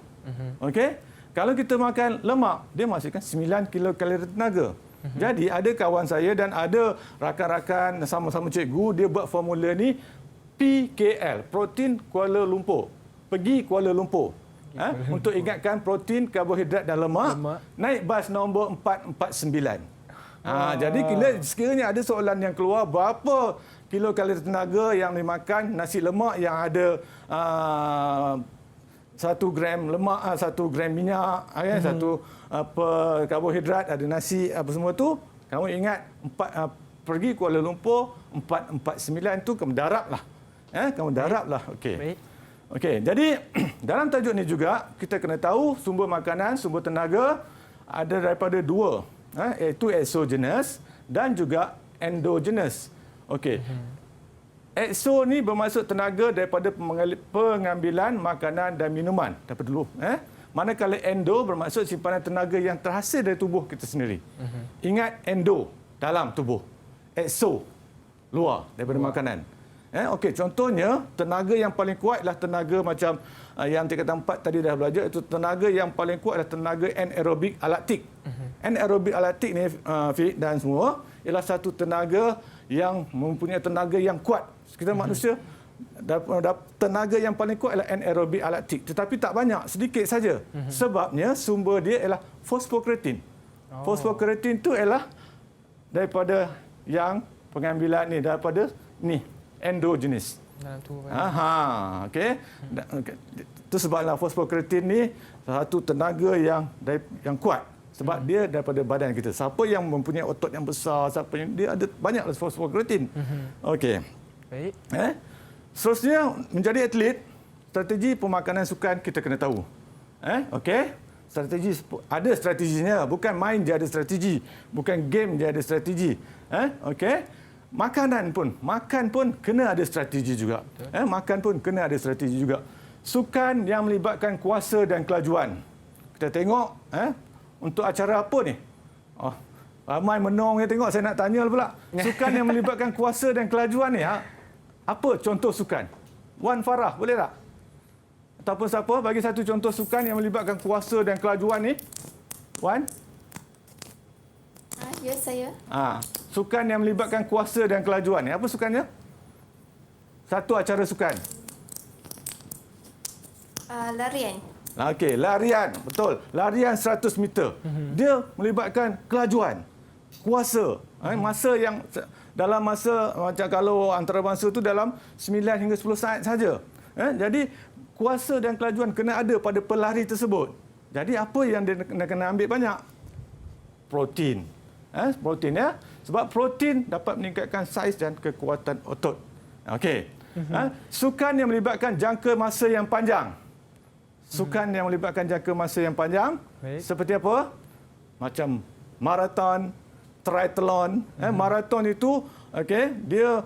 Okey? Kalau kita makan lemak, dia menghasilkan 9 kilokalori tenaga. Jadi ada kawan saya dan ada rakan-rakan sama-sama cikgu, dia buat formula ni PKL, protein Kuala Lumpur. Pergi Kuala Lumpur. Untuk ingatkan protein, karbohidrat dan lemak. Naik bas nombor 449. Jadi sekiranya ada soalan yang keluar, berapa kilokalori tenaga yang dimakan nasi lemak yang ada 1 gram lemak, 1 gram minyak, 1 karbohidrat, ada nasi, apa semua tu, kamu ingat pergi Kuala Lumpur 449 tu kamu darablah. Kamu darablah. Okey. Okey, jadi dalam tajuk ni juga kita kena tahu sumber makanan, sumber tenaga ada daripada 2, iaitu exogenous dan juga endogenous. Okey. Exo ni bermaksud tenaga daripada pengambilan makanan dan minuman daripada dulu. Manakala endo bermaksud simpanan tenaga yang terhasil dari tubuh kita sendiri. Ingat, endo dalam tubuh, exo luar daripada makanan. Okey, contohnya tenaga yang paling kuat adalah tenaga macam yang tingkatan 4 tadi dah belajar, itu tenaga yang paling kuat adalah tenaga anaerobik alaktik. Anaerobik alaktik ni Fik dan semua ialah satu tenaga yang mempunyai tenaga yang kuat. Kita manusia tenaga yang paling kuat adalah anaerobik alaktik, tetapi tak banyak, sedikit saja. Sebabnya sumber dia ialah fosfokreatin. Fosfokreatin tu ialah daripada yang pengambilan ni daripada ni endogenis dalam tubuh. Okey. Itu sebablah fosfokreatin ni satu tenaga yang kuat. Sebab dia daripada badan kita. Siapa yang mempunyai otot yang besar, siapa yang dia ada banyaklah fosfokreatin. Okey. Baik. Seterusnya, menjadi atlet, strategi pemakanan sukan kita kena tahu. Okey. Ada strateginya, bukan main dia ada strategi, bukan game dia ada strategi. Okey. Makan pun kena ada strategi juga. Makan pun kena ada strategi juga. Sukan yang melibatkan kuasa dan kelajuan. Kita tengok untuk acara apa ni? Ramai menong yang tengok, saya nak tanya pula. Sukan yang melibatkan kuasa dan kelajuan ni, apa contoh sukan? Wan Farah, boleh tak? Ataupun siapa bagi satu contoh sukan yang melibatkan kuasa dan kelajuan ni? Wan? Ya, saya. Sukan yang melibatkan kuasa dan kelajuan ni, apa sukannya? Satu acara sukan. Larian. Okey, larian. Betul. Larian 100 meter. Dia melibatkan kelajuan, kuasa. Masa yang dalam masa macam kalau antarabangsa tu dalam 9 hingga 10 saat saja. Jadi kuasa dan kelajuan kena ada pada pelari tersebut. Jadi apa yang dia kena ambil banyak? Protein. Protein ya. Sebab protein dapat meningkatkan saiz dan kekuatan otot. Okey. Sukan yang melibatkan jangka masa yang panjang. Sukan yang melibatkan jangka masa yang panjang. Seperti apa? Macam maraton, triathlon. Maraton itu okey, dia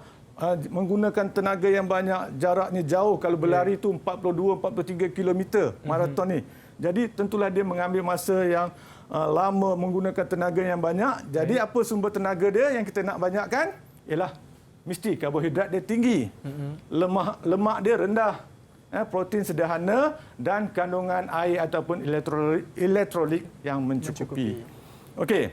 menggunakan tenaga yang banyak, jaraknya jauh. Kalau berlari itu 42-43 km maraton ni. Jadi tentulah dia mengambil masa yang lama, menggunakan tenaga yang banyak. Jadi apa sumber tenaga dia yang kita nak banyakkan? Ialah mesti karbohidrat dia tinggi. Lemak dia rendah. Protein sederhana dan kandungan air ataupun elektrolit yang mencukupi. Okey.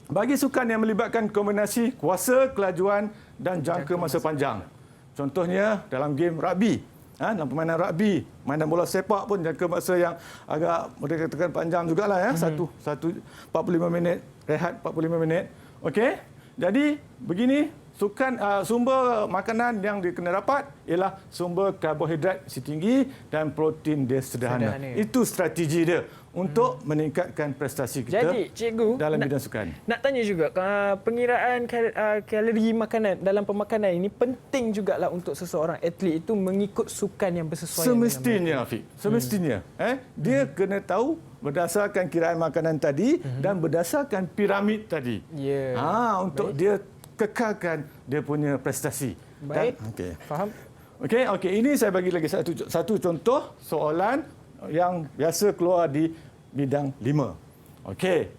bagi sukan yang melibatkan kombinasi kuasa, kelajuan dan jangka masa panjang. Contohnya dalam game rugby. Dalam permainan rugby, mainan bola sepak pun jangka masa yang agak boleh katakan panjang jugalah ya. Satu 45 minit, rehat 45 minit. Okey. Jadi begini, sumber makanan yang dikena dapat ialah sumber karbohidrat tinggi dan protein dia sederhana. Itu strategi dia untuk meningkatkan prestasi kita. Jadi, cikgu dalam bidang sukan. Nak tanya juga, pengiraan kalori makanan dalam pemakanan ini penting jugalah untuk seseorang atlet itu mengikut sukan yang bersesuaian. Semestinya, Afiq. Semestinya. Dia kena tahu berdasarkan kiraan makanan tadi dan berdasarkan piramid tadi. Untuk dia kekalkan dia punya prestasi. Baik. Faham? Okey, ini saya bagi lagi satu contoh soalan yang biasa keluar di bidang 5. Okey.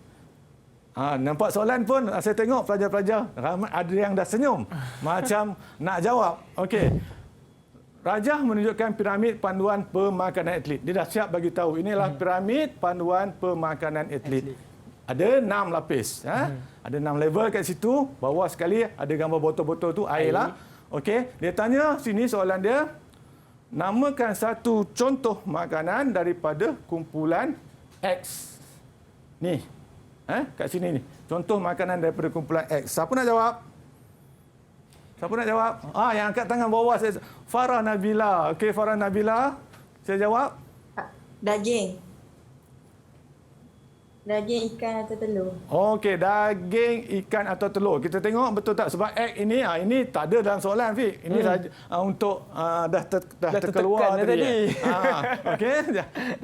Nampak soalan pun saya tengok pelajar-pelajar ramai ada yang dah senyum macam nak jawab. Okey. Rajah menunjukkan piramid panduan pemakanan atlet. Dia dah siap bagi tahu inilah piramid panduan pemakanan atlet. Ada 6 lapis. Ada 6 level kat situ. Bawah sekali ada gambar botol-botol tu air lah. Okey, dia tanya sini soalan dia. Namakan satu contoh makanan daripada kumpulan X. Ni. Kat sini ni. Contoh makanan daripada kumpulan X. Siapa nak jawab? Siapa nak jawab? Yang angkat tangan bawah saya. Farah Nabila. Okey, Farah Nabila. Saya jawab. Daging. Daging, ikan atau telur. Okey, daging, ikan atau telur. Kita tengok betul tak? Sebab egg ini tak ada dalam soalan, Fik. Ini saja untuk dah terkeluar tadi. Okey,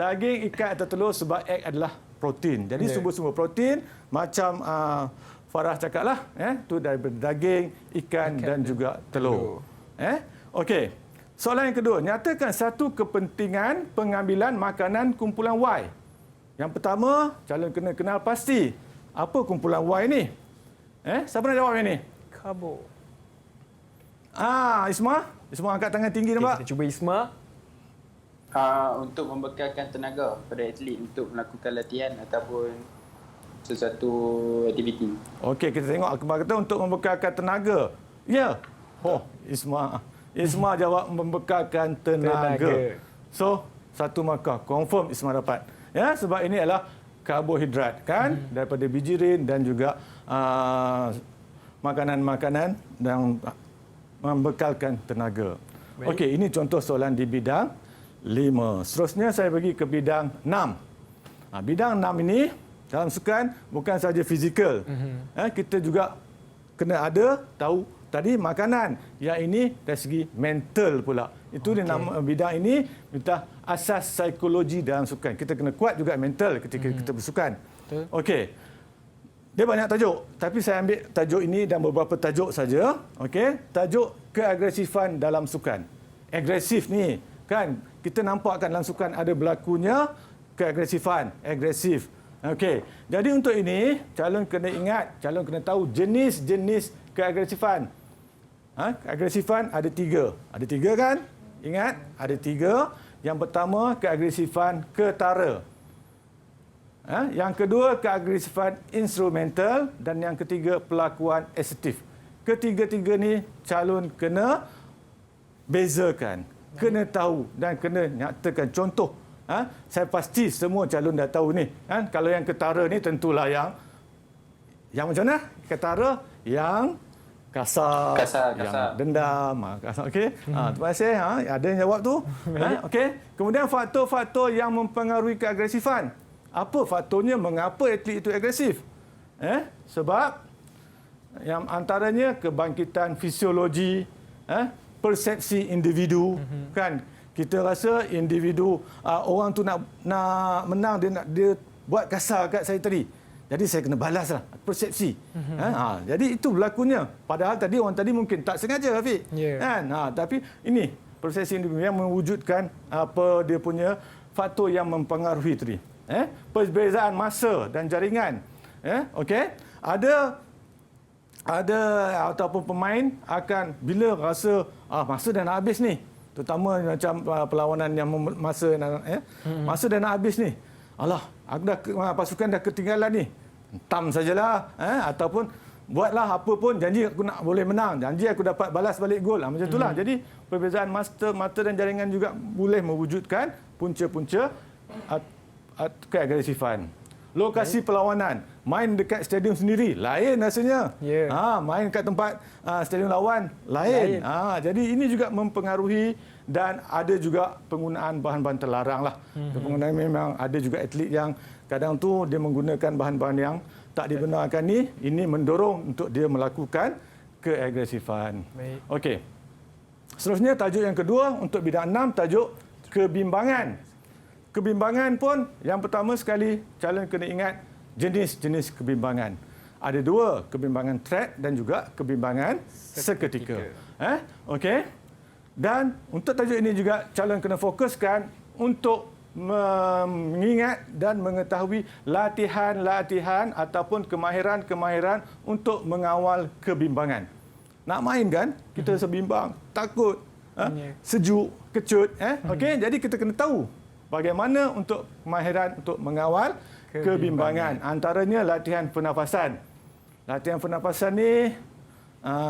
daging, ikan atau telur sebab egg adalah protein. Jadi sumber-sumber protein macam Farah cakaplah, tu daripada daging, ikan dan juga telur. Okey. Soalan yang kedua, nyatakan satu kepentingan pengambilan makanan kumpulan Y. Yang pertama, calon kena kenal pasti apa kumpulan Y ni. Siapa nak jawab yang ni? Karbo. Isma. Isma angkat tangan tinggi nampak? Kita cuba Isma. Untuk membekalkan tenaga pada atlet untuk melakukan latihan ataupun sesuatu aktiviti. Okey, kita tengok Akbar kata untuk membekalkan tenaga. Ya. Isma. Isma jawab membekalkan tenaga. So, satu markah. Confirm Isma dapat. Ya, sebab ini adalah karbohidrat kan daripada bijirin dan juga makanan-makanan yang membekalkan tenaga. Okey, ini contoh soalan di bidang 5. Seterusnya saya pergi ke bidang 6. Bidang 6 ini dalam sukan bukan saja fizikal. Kita juga kena ada tahu tadi makanan. Yang ini dari segi mental pula. Itu dia nama bidang ini minta asas psikologi dalam sukan. Kita kena kuat juga mental ketika kita bersukan. Okey. Dia banyak tajuk, tapi saya ambil tajuk ini dan beberapa tajuk saja. Okey. Tajuk keagresifan dalam sukan. Agresif ni kan kita nampakkan dalam sukan ada berlakunya keagresifan, agresif. Okey. Jadi untuk ini calon kena ingat, calon kena tahu jenis-jenis keagresifan. Keagresifan ada 3. Ada 3 kan? Ingat, ada 3. Yang pertama, keagresifan ketara. Yang kedua, keagresifan instrumental. Dan yang ketiga, pelakuan asertif. Ketiga-tiga ni calon kena bezakan. Kena tahu dan kena nyatakan contoh. Saya pasti semua calon dah tahu ni. Kalau yang ketara ni tentulah yang macam mana? Ketara yang kasar, yang dendam, kasar. Okey. Terima kasih. Ada yang jawab tu. Okey. Kemudian faktor-faktor yang mempengaruhi keagresifan. Apa faktornya mengapa atlet itu agresif? Sebab yang antaranya kebangkitan fisiologi, persepsi individu, kan? Kita rasa individu orang tu nak menang, dia buat kasar kat saya tadi. Jadi saya kena balaslah persepsi. Jadi itu berlakunya. Padahal tadi orang tadi mungkin tak sengaja, Hafiz. Kan? Tapi ini persepsi individu yang mewujudkan apa dia punya faktor yang mempengaruhi tadi. Perbezaan masa dan jaringan. Okey. Ada ataupun pemain akan bila rasa masa dah nak habis ni. Terutama macam perlawanan yang masa dah nak habis ni. Alah, aku dah pasukan dah ketinggalan ni. hentam sajalah, ataupun buatlah apa pun, janji aku nak boleh menang, janji aku dapat balas balik gol. Macam itulah. Jadi perbezaan mata dan jaringan juga boleh mewujudkan punca-punca keagresifan. Lokasi perlawanan, main dekat stadium sendiri lain rasanya. Main kat tempat stadium lawan lain. Jadi ini juga mempengaruhi, dan ada juga penggunaan bahan-bahan terlarang lah. Penggunaan memang ada juga atlet yang kadang tu dia menggunakan bahan-bahan yang tak dibenarkan ni. Ini mendorong untuk dia melakukan keagresifan. Okey. Seterusnya tajuk yang kedua untuk bidang 6, tajuk kebimbangan. Kebimbangan pun yang pertama sekali calon kena ingat jenis-jenis kebimbangan. Ada dua, kebimbangan threat dan juga kebimbangan seketika. Okey. Dan untuk tajuk ini juga calon kena fokuskan untuk mengingat dan mengetahui latihan-latihan ataupun kemahiran-kemahiran untuk mengawal kebimbangan. Nak main kan, kita sebimbang, takut, sejuk, kecut. Okey, jadi kita kena tahu bagaimana untuk kemahiran untuk mengawal kebimbangan. Antaranya latihan pernafasan. Latihan pernafasan ni,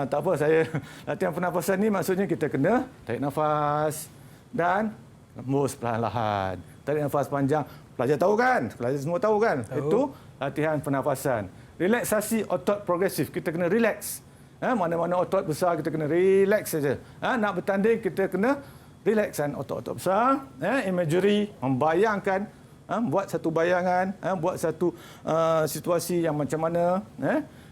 tak apa saya, latihan pernafasan ni maksudnya kita kena tarik nafas dan hembus perlahan-lahan. Tarik nafas panjang. Pelajar tahu kan? Pelajar semua tahu kan? Itu latihan pernafasan. Relaksasi otot progresif. Kita kena relax. Mana-mana otot besar kita kena relax saja. Nak bertanding kita kena relaxkan otot-otot besar. Imagery, membayangkan, buat satu bayangan, buat satu situasi yang macam mana.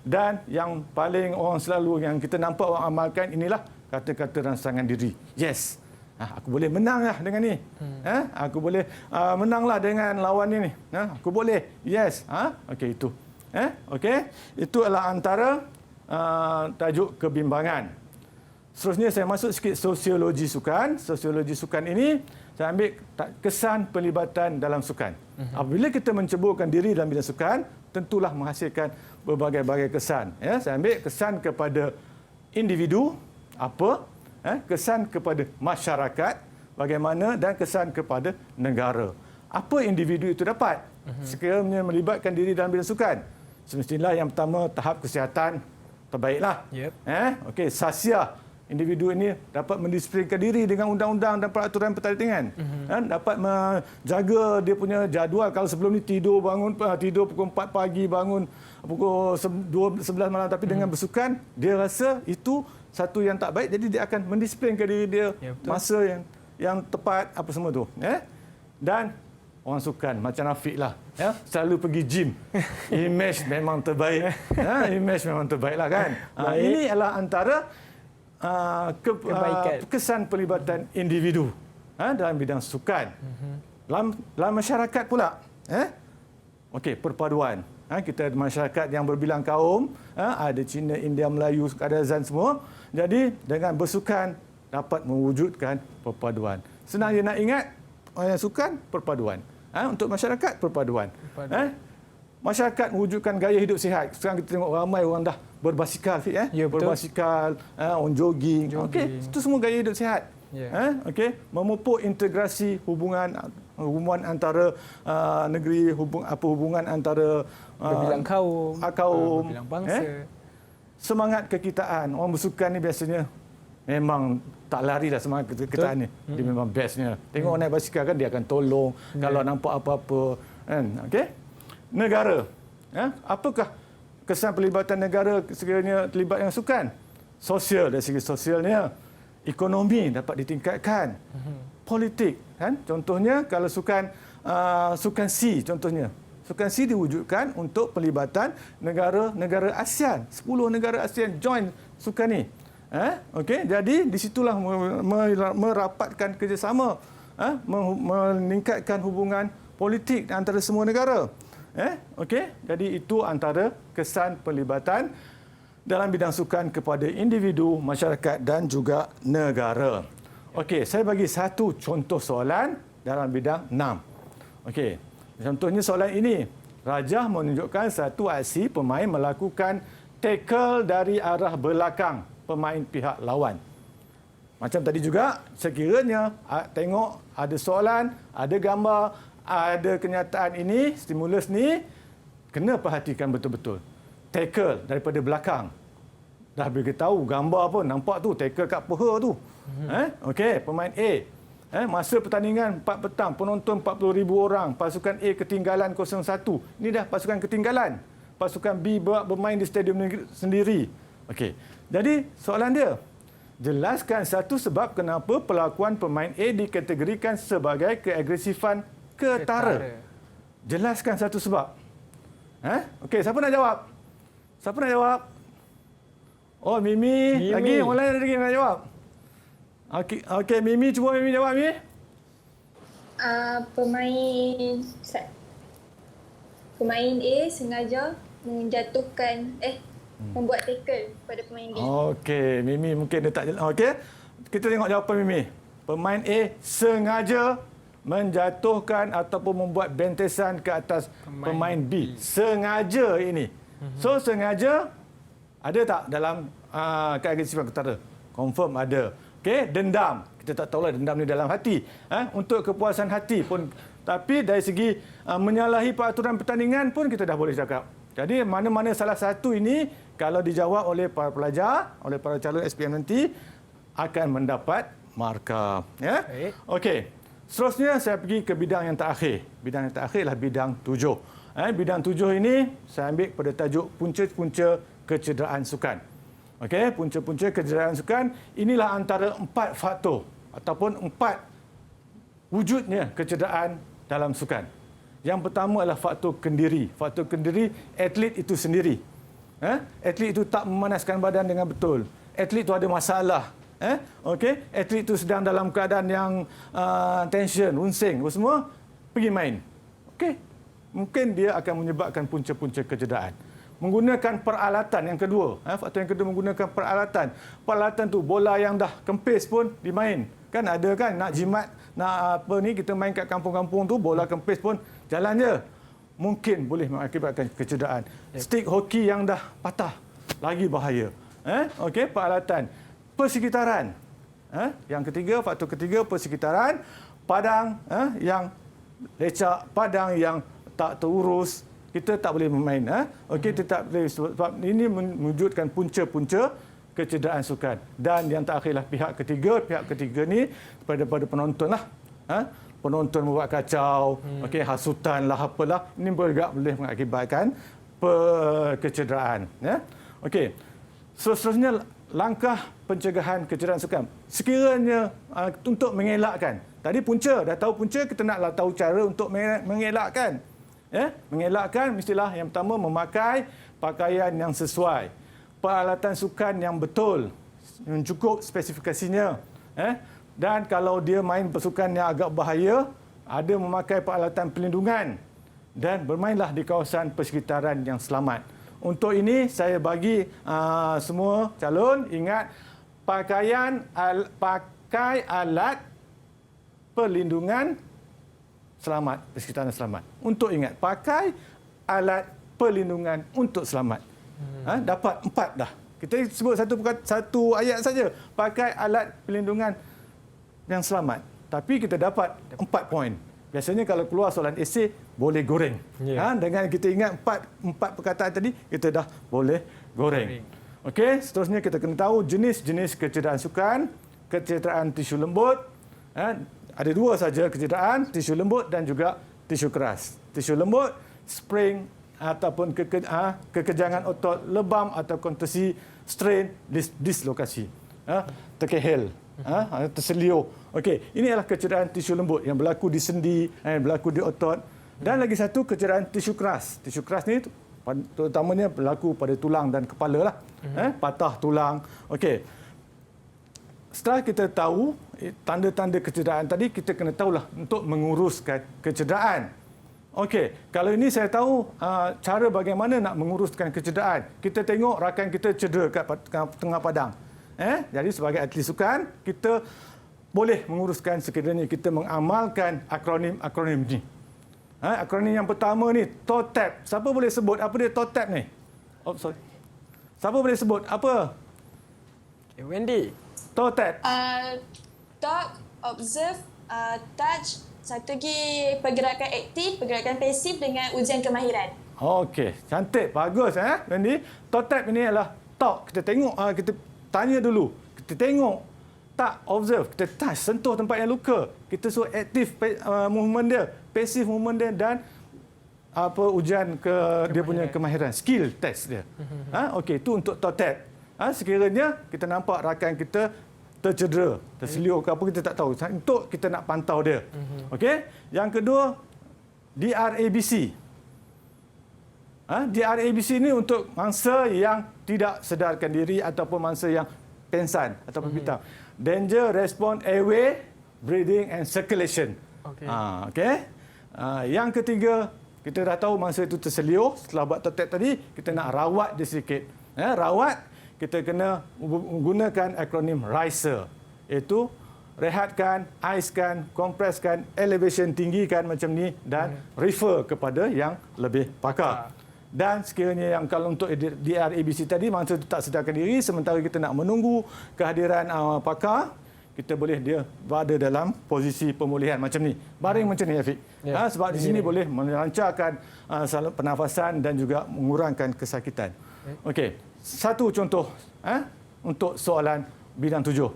Dan yang paling orang selalu yang kita nampak orang amalkan inilah kata-kata rangsangan diri. Yes. Aku boleh menanglah dengan ni. Aku boleh menanglah dengan lawan ini. Aku boleh. Yes. Okey itu. Okey. Itu adalah antara tajuk kebimbangan. Seterusnya saya masuk sikit sosiologi sukan. Sosiologi sukan ini saya ambil kesan pelibatan dalam sukan. Apabila kita menceburkan diri dalam bidang sukan, tentulah menghasilkan berbagai-bagai kesan. Saya ambil kesan kepada individu, kesan kepada masyarakat, bagaimana, dan kesan kepada negara. Apa individu itu dapat? Sekiranya melibatkan diri dalam bidang sukan, semestinya yang pertama tahap kesihatan terbaiklah. Okey, sasia. Individu ini dapat mendisiplinkan diri dengan undang-undang dan peraturan pertandingan. Dapat menjaga dia punya jadual. Kalau sebelum ni tidur pukul 4 pagi, bangun pukul 11 malam. Tapi dengan bersukan, dia rasa itu satu yang tak baik. Jadi dia akan mendisiplinkan diri dia, masa yang tepat, apa semua tu. Dan orang sukan macam Afiq lah, selalu pergi gym. Image memang terbaik. Image memang terbaik lah kan. Ini adalah antara kesan pelibatan individu dalam bidang sukan. Dalam masyarakat pula, okey, perpaduan. Kita ada masyarakat yang berbilang kaum, ada Cina, India, Melayu, Kadazan semua. Jadi dengan bersukan dapat mewujudkan perpaduan. Senang je nak ingat, sukan perpaduan. Untuk masyarakat perpaduan. Masyarakat mewujudkan gaya hidup sihat. Sekarang kita tengok ramai orang dah berbasikal, berbasikal, orang jogging. Okey, itu semua gaya hidup sihat. Okey, memupuk integrasi hubungan antara negeri, hubungan antara berbilang kaum, berbilang bangsa. Semangat kekitaan. Orang bersukan ni biasanya memang tak lari dah semangat kekitaan ni. Dia memang bestnya. Tengok orang naik basikal kan, dia akan tolong kalau nampak apa-apa. Okey. Negara. Apakah kesan pelibatan negara sekiranya terlibat dengan sukan? Sosial, dari segi sosialnya. Ekonomi dapat ditingkatkan. Politik. Contohnya kalau sukan C contohnya. Sukan C diwujudkan untuk pelibatan negara-negara ASEAN. 10 negara ASEAN join sukan ni. Okey, jadi di situlah merapatkan kerjasama. Meningkatkan hubungan politik antara semua negara. Okey, jadi itu antara kesan pelibatan dalam bidang sukan kepada individu, masyarakat dan juga negara. Okey, saya bagi satu contoh soalan dalam bidang 6. Okey, contohnya soalan ini. Rajah menunjukkan satu aksi pemain melakukan tackle dari arah belakang pemain pihak lawan. Macam tadi juga, sekiranya tengok ada soalan, ada gambar, ada kenyataan ini, stimulus ni, kena perhatikan betul-betul. Tackle daripada belakang. Dah beritahu gambar pun nampak tu tackle kat peha tu. Okey, pemain A. Masa pertandingan 4 petang, penonton 40,000 orang, pasukan A ketinggalan 0-1. Ini dah pasukan ketinggalan. Pasukan B bermain di stadium sendiri. Okey. Jadi soalan dia, jelaskan satu sebab kenapa perlakuan pemain A dikategorikan sebagai keagresifan ketara. Jelaskan satu sebab. Okey, siapa nak jawab? Siapa nak jawab? Oh, Mimi. Lagi orang lain lagi nak jawab. Okey, Mimi, cuba Mimi jawab, Mimi. Pemain A sengaja menjatuhkan membuat tackle pada pemain B. Okey, Mimi mungkin dia tak jelas. Okey. Kita tengok jawapan Mimi. Pemain A sengaja menjatuhkan ataupun membuat bentesan ke atas pemain B. Sengaja ini. So sengaja ada tak dalam keagresifan ketara? Confirm ada. Okey, dendam. Kita tak tahulah dendam ni dalam hati. Untuk kepuasan hati pun. Tapi dari segi menyalahi peraturan pertandingan pun kita dah boleh cakap. Jadi mana-mana salah satu ini kalau dijawab oleh para pelajar, oleh para calon SPM nanti akan mendapat markah. Ya? Okey. Seterusnya saya pergi ke bidang yang terakhir. Bidang yang terakhir adalah bidang 7. Bidang 7 ini saya ambil pada tajuk punca-punca kecederaan sukan. Okey, punca-punca kecederaan sukan inilah antara 4 faktor ataupun 4 wujudnya kecederaan dalam sukan. Yang pertama adalah faktor kendiri. Faktor kendiri, atlet itu sendiri. Atlet itu tak memanaskan badan dengan betul. Atlet itu ada masalah. Okey, atlet itu sedang dalam keadaan yang tension, runsing, semua pergi main. Okey. Mungkin dia akan menyebabkan punca-punca kecederaan. Menggunakan peralatan yang kedua. Faktor yang kedua menggunakan peralatan. Peralatan tu bola yang dah kempis pun dimain. Kan ada kan nak jimat, nak apa ni kita main kat kampung-kampung tu bola kempis pun jalan je. Mungkin boleh mengakibatkan kecederaan. Stick hoki yang dah patah lagi bahaya. Okey, peralatan. Persekitaran. Yang ketiga, faktor ketiga persekitaran. Padang yang lecak, padang yang tak terurus, kita tak boleh bermain. Okey, kita tak boleh sebab ini mewujudkan punca-punca kecederaan sukan. Dan yang terakhirlah pihak ketiga ni pada penonton lah. Penonton membuat kacau, okey, hasutan lah apalah. Ini juga boleh mengakibatkan kecederaan. Okey. Seterusnya langkah pencegahan kecederaan sukan. Sekiranya untuk mengelakkan. Tadi punca, dah tahu punca, kita naklah tahu cara untuk mengelakkan. Mengelakkan mestilah yang pertama memakai pakaian yang sesuai. Peralatan sukan yang betul, yang cukup spesifikasinya. Dan kalau dia main bersukan yang agak bahaya, ada memakai peralatan pelindungan dan bermainlah di kawasan persekitaran yang selamat. Untuk ini saya bagi semua calon ingat pakai alat perlindungan selamat, persekitaran selamat. Untuk ingat pakai alat perlindungan untuk selamat. Dapat 4 dah. Kita sebut satu ayat saja, pakai alat perlindungan yang selamat. Tapi kita dapat 4 poin. Biasanya kalau keluar soalan esei boleh goreng. Dengan kita ingat 4 perkataan tadi, kita dah boleh goreng. Okey, seterusnya kita kena tahu jenis-jenis kecederaan sukan, kecederaan tisu lembut. Ada 2 saja kecederaan, tisu lembut dan juga tisu keras. Tisu lembut, spring ataupun kekejangan otot lebam atau kontesi, strain, dislokasi. Terkehel, terseliuh. Okey, ini adalah kecederaan tisu lembut yang berlaku di sendi, berlaku di otot. Dan lagi satu kecederaan tisu keras. Tisu keras ni terutamanya berlaku pada tulang dan kepala lah. Patah tulang. Okey. Setelah kita tahu tanda-tanda kecederaan tadi, kita kena tahulah untuk menguruskan kecederaan. Okey, kalau ini saya tahu cara bagaimana nak menguruskan kecederaan. Kita tengok rakan kita cedera kat tengah padang. Jadi sebagai atlet sukan, kita boleh menguruskan sekiranya kita mengamalkan akronim ni. Akronim yang pertama ni, TOTAP. Siapa boleh sebut apa dia TOTAP ni? Oh, sorry. Siapa boleh sebut apa? Okay, Wendy. TOTAP. Talk, observe, touch, satu lagi pergerakan aktif, pergerakan pasif dengan ujian kemahiran. Okey, cantik, bagus Wendy. TOTEP ini adalah talk. Kita tengok, kita tanya dulu. Kita tengok, tak observe, kita touch, sentuh tempat yang luka. Kita suruh aktif movement dia, pasif movement dia dan ujian dia punya kemahiran, skill test dia. Okey, itu untuk TOTEP. Sekiranya kita nampak rakan kita tercedera, terseliur ke apa, kita tak tahu. Untuk kita nak pantau dia. Okey. Yang kedua, DRABC. DRABC ini untuk mangsa yang tidak sedarkan diri ataupun mangsa yang pengsan ataupun pitam. Danger, response, airway, breathing and circulation. Okey. Yang ketiga, kita dah tahu mangsa itu terseliur. Setelah buat TOTEP tadi, kita nak rawat dia sikit. Rawat, kita kena gunakan akronim RISER. Iaitu rehatkan, aiskan, kompreskan, elevation tinggikan macam ni dan refer kepada yang lebih pakar. Dan sekiranya yang kalau untuk DRABC tadi, mangsa itu tak sedarkan diri, sementara kita nak menunggu kehadiran pakar, kita boleh dia berada dalam posisi pemulihan macam ni. Baring macam ni, Afiq. Sebab di sini boleh melancarkan pernafasan dan juga mengurangkan kesakitan. Okey, satu contoh untuk soalan bidang 7.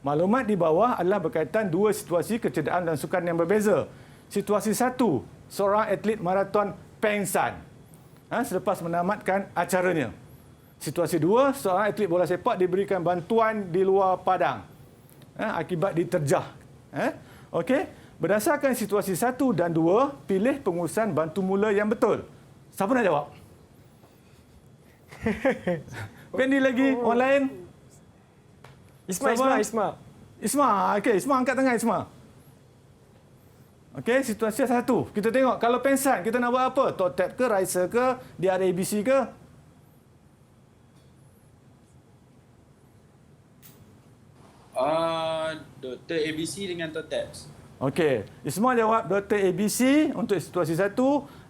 Maklumat di bawah adalah berkaitan dua situasi kecederaan dan sukan yang berbeza. Situasi 1, seorang atlet maraton pengsan selepas menamatkan acaranya. Situasi 2, seorang atlet bola sepak diberikan bantuan di luar padang akibat diterjah. Okey, berdasarkan situasi 1 dan 2, pilih pengurusan bantu mula yang betul. Siapa nak jawab? Wendy lagi online? Isma. Okey, Isma angkat tangan Isma. Okey, situasi 1. Kita tengok kalau pengsan kita nak buat apa? TOTEP ke, RISER ke, DRABC ke? Dr. ABC dengan TOTEP. Okey, Isma jawab Dr. ABC untuk situasi 1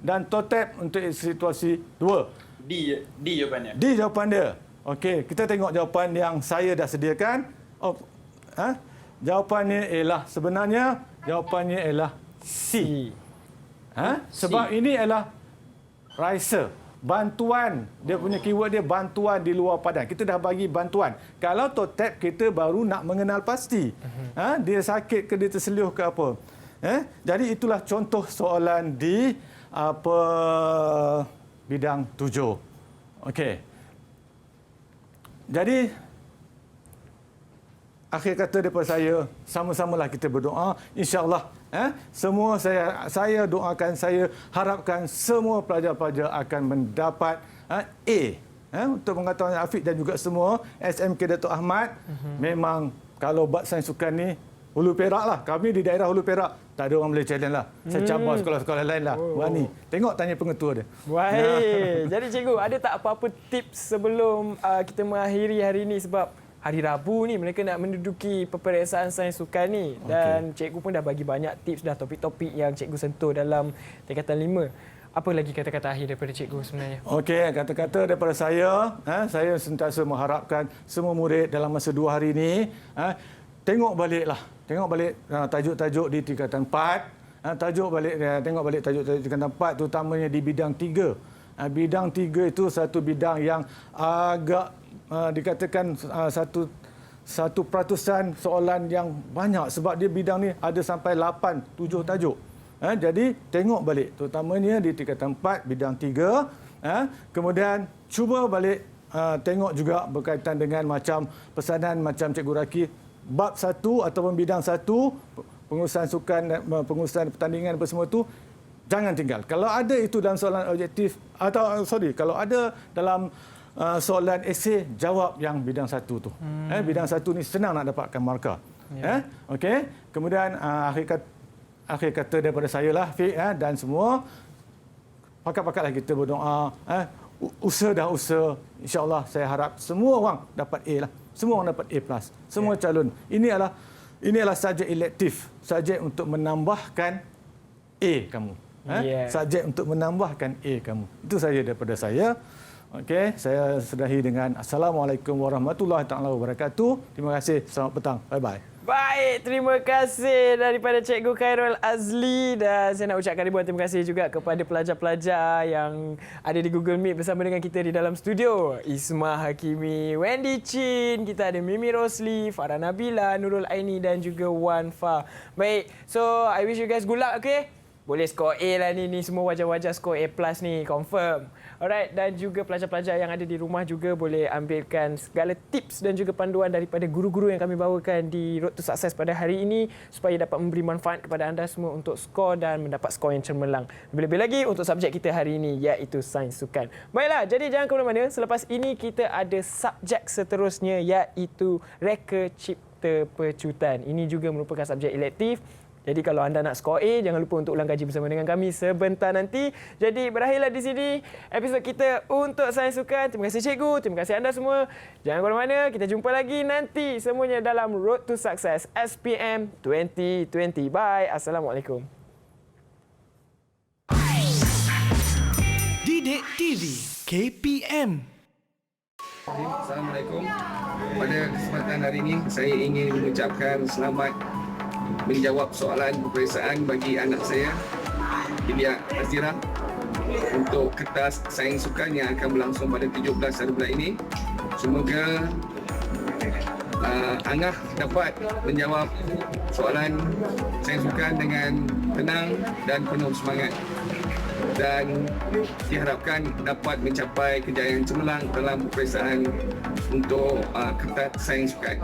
dan TOTEP untuk situasi 2. D jawapannya. D jawapan dia. Okey, kita tengok jawapan yang saya dah sediakan. Jawapannya ialah sebenarnya jawapannya ialah C. Sebab ini adalah RISER. Bantuan, dia punya keyword dia bantuan di luar padang. Kita dah bagi bantuan. Kalau TOTEP kita baru nak mengenal pasti. Dia sakit ke, dia terseliur ke apa. Jadi itulah contoh soalan di bidang 7. Okey. Jadi akhir kata daripada saya, sama-samalah kita berdoa, insya-Allah semua saya doakan, saya harapkan semua pelajar-pelajar akan mendapat A. Untuk pengetahuan Afiq dan juga semua SMK Dato' Ahmad, memang kalau buat sains sukan ni Hulu Perak lah. Kami di daerah Hulu Perak tak ada orang boleh challenge lah. Saya cabar sekolah-sekolah lain lah. Berani. Tengok tanya pengetua dia. Baik. Jadi cikgu, ada tak apa-apa tips sebelum kita mengakhiri hari ini, sebab hari Rabu ni mereka nak menduduki peperiksaan sains sukan ni, dan cikgu pun dah bagi banyak tips dah, topik-topik yang cikgu sentuh dalam tingkatan 5. Apa lagi kata-kata akhir daripada cikgu sebenarnya? Okey, kata-kata daripada saya sentiasa mengharapkan semua murid dalam masa 2 hari ini tengok balik tajuk-tajuk di tingkatan 4, tengok balik tajuk-tajuk tingkatan 4, terutamanya di bidang 3. Bidang 3 itu satu bidang yang agak dikatakan satu peratusan soalan yang banyak, sebab dia bidang ni ada sampai 8-7 tajuk. Jadi tengok balik terutamanya di tingkatan 4 bidang 3. Kemudian cuba balik tengok juga berkaitan dengan macam pesanan macam Cikgu Raki, bab 1 ataupun bidang 1, pengurusan sukan, pengurusan pertandingan apa semua tu jangan tinggal. Kalau ada itu dalam soalan objektif kalau ada dalam soalan esei, jawab yang bidang 1 tu. Bidang 1 ni senang nak dapatkan markah. Okey. Kemudian akhir kata daripada saya lah, Fiq, dan semua pakat-pakatlah kita berdoa. Usaha dah usaha. InsyaAllah saya harap semua orang dapat A lah. Semua orang dapat A+. Semua calon. Ini adalah subjek elektif, subjek untuk menambahkan A kamu. Subjek untuk menambahkan A kamu. Itu saja daripada saya. Okey, saya sudahi dengan Assalamualaikum warahmatullahi taala wabarakatuh. Terima kasih. Selamat petang. Bye bye. Baik, terima kasih daripada Cikgu Khairul Azli dan saya nak ucapkan ribuan terima kasih juga kepada pelajar-pelajar yang ada di Google Meet bersama dengan kita di dalam studio. Isma Hakimi, Wendy Chin, kita ada Mimi Rosli, Farah Nabila, Nurul Aini dan juga Wan Fa. Baik, so I wish you guys good luck, okay? Boleh skor A lah ni semua wajah-wajah skor A+ ni, confirm. Alright, dan juga pelajar-pelajar yang ada di rumah juga boleh ambilkan segala tips dan juga panduan daripada guru-guru yang kami bawakan di Road to Success pada hari ini supaya dapat memberi manfaat kepada anda semua untuk skor dan mendapat skor yang cemerlang. Lebih-lebih lagi untuk subjek kita hari ini iaitu Sains Sukan. Baiklah, jadi jangan ke mana-mana. Selepas ini kita ada subjek seterusnya iaitu Reka Cipta Pecutan. Ini juga merupakan subjek elektif. Jadi kalau anda nak skor A, jangan lupa untuk ulang kaji bersama dengan kami sebentar nanti. Jadi berakhirlah di sini episod kita untuk Sains Sukan. Terima kasih cikgu, terima kasih anda semua. Jangan ke mana-mana, kita jumpa lagi nanti semuanya dalam Road to Success SPM 2020. Bye, Assalamualaikum. Didik TV KPM. Assalamualaikum. Pada kesempatan hari ini, saya ingin mengucapkan selamat menjawab soalan peperiksaan bagi anak saya, Ilya Azira, untuk kertas Sains Sukan yang akan berlangsung pada 17 hari bulan ini. Semoga Angah dapat menjawab soalan Sains Sukan dengan tenang dan penuh semangat. Dan diharapkan dapat mencapai kejayaan cemerlang dalam peperiksaan untuk kertas Sains Sukan.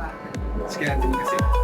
Sekian, terima kasih.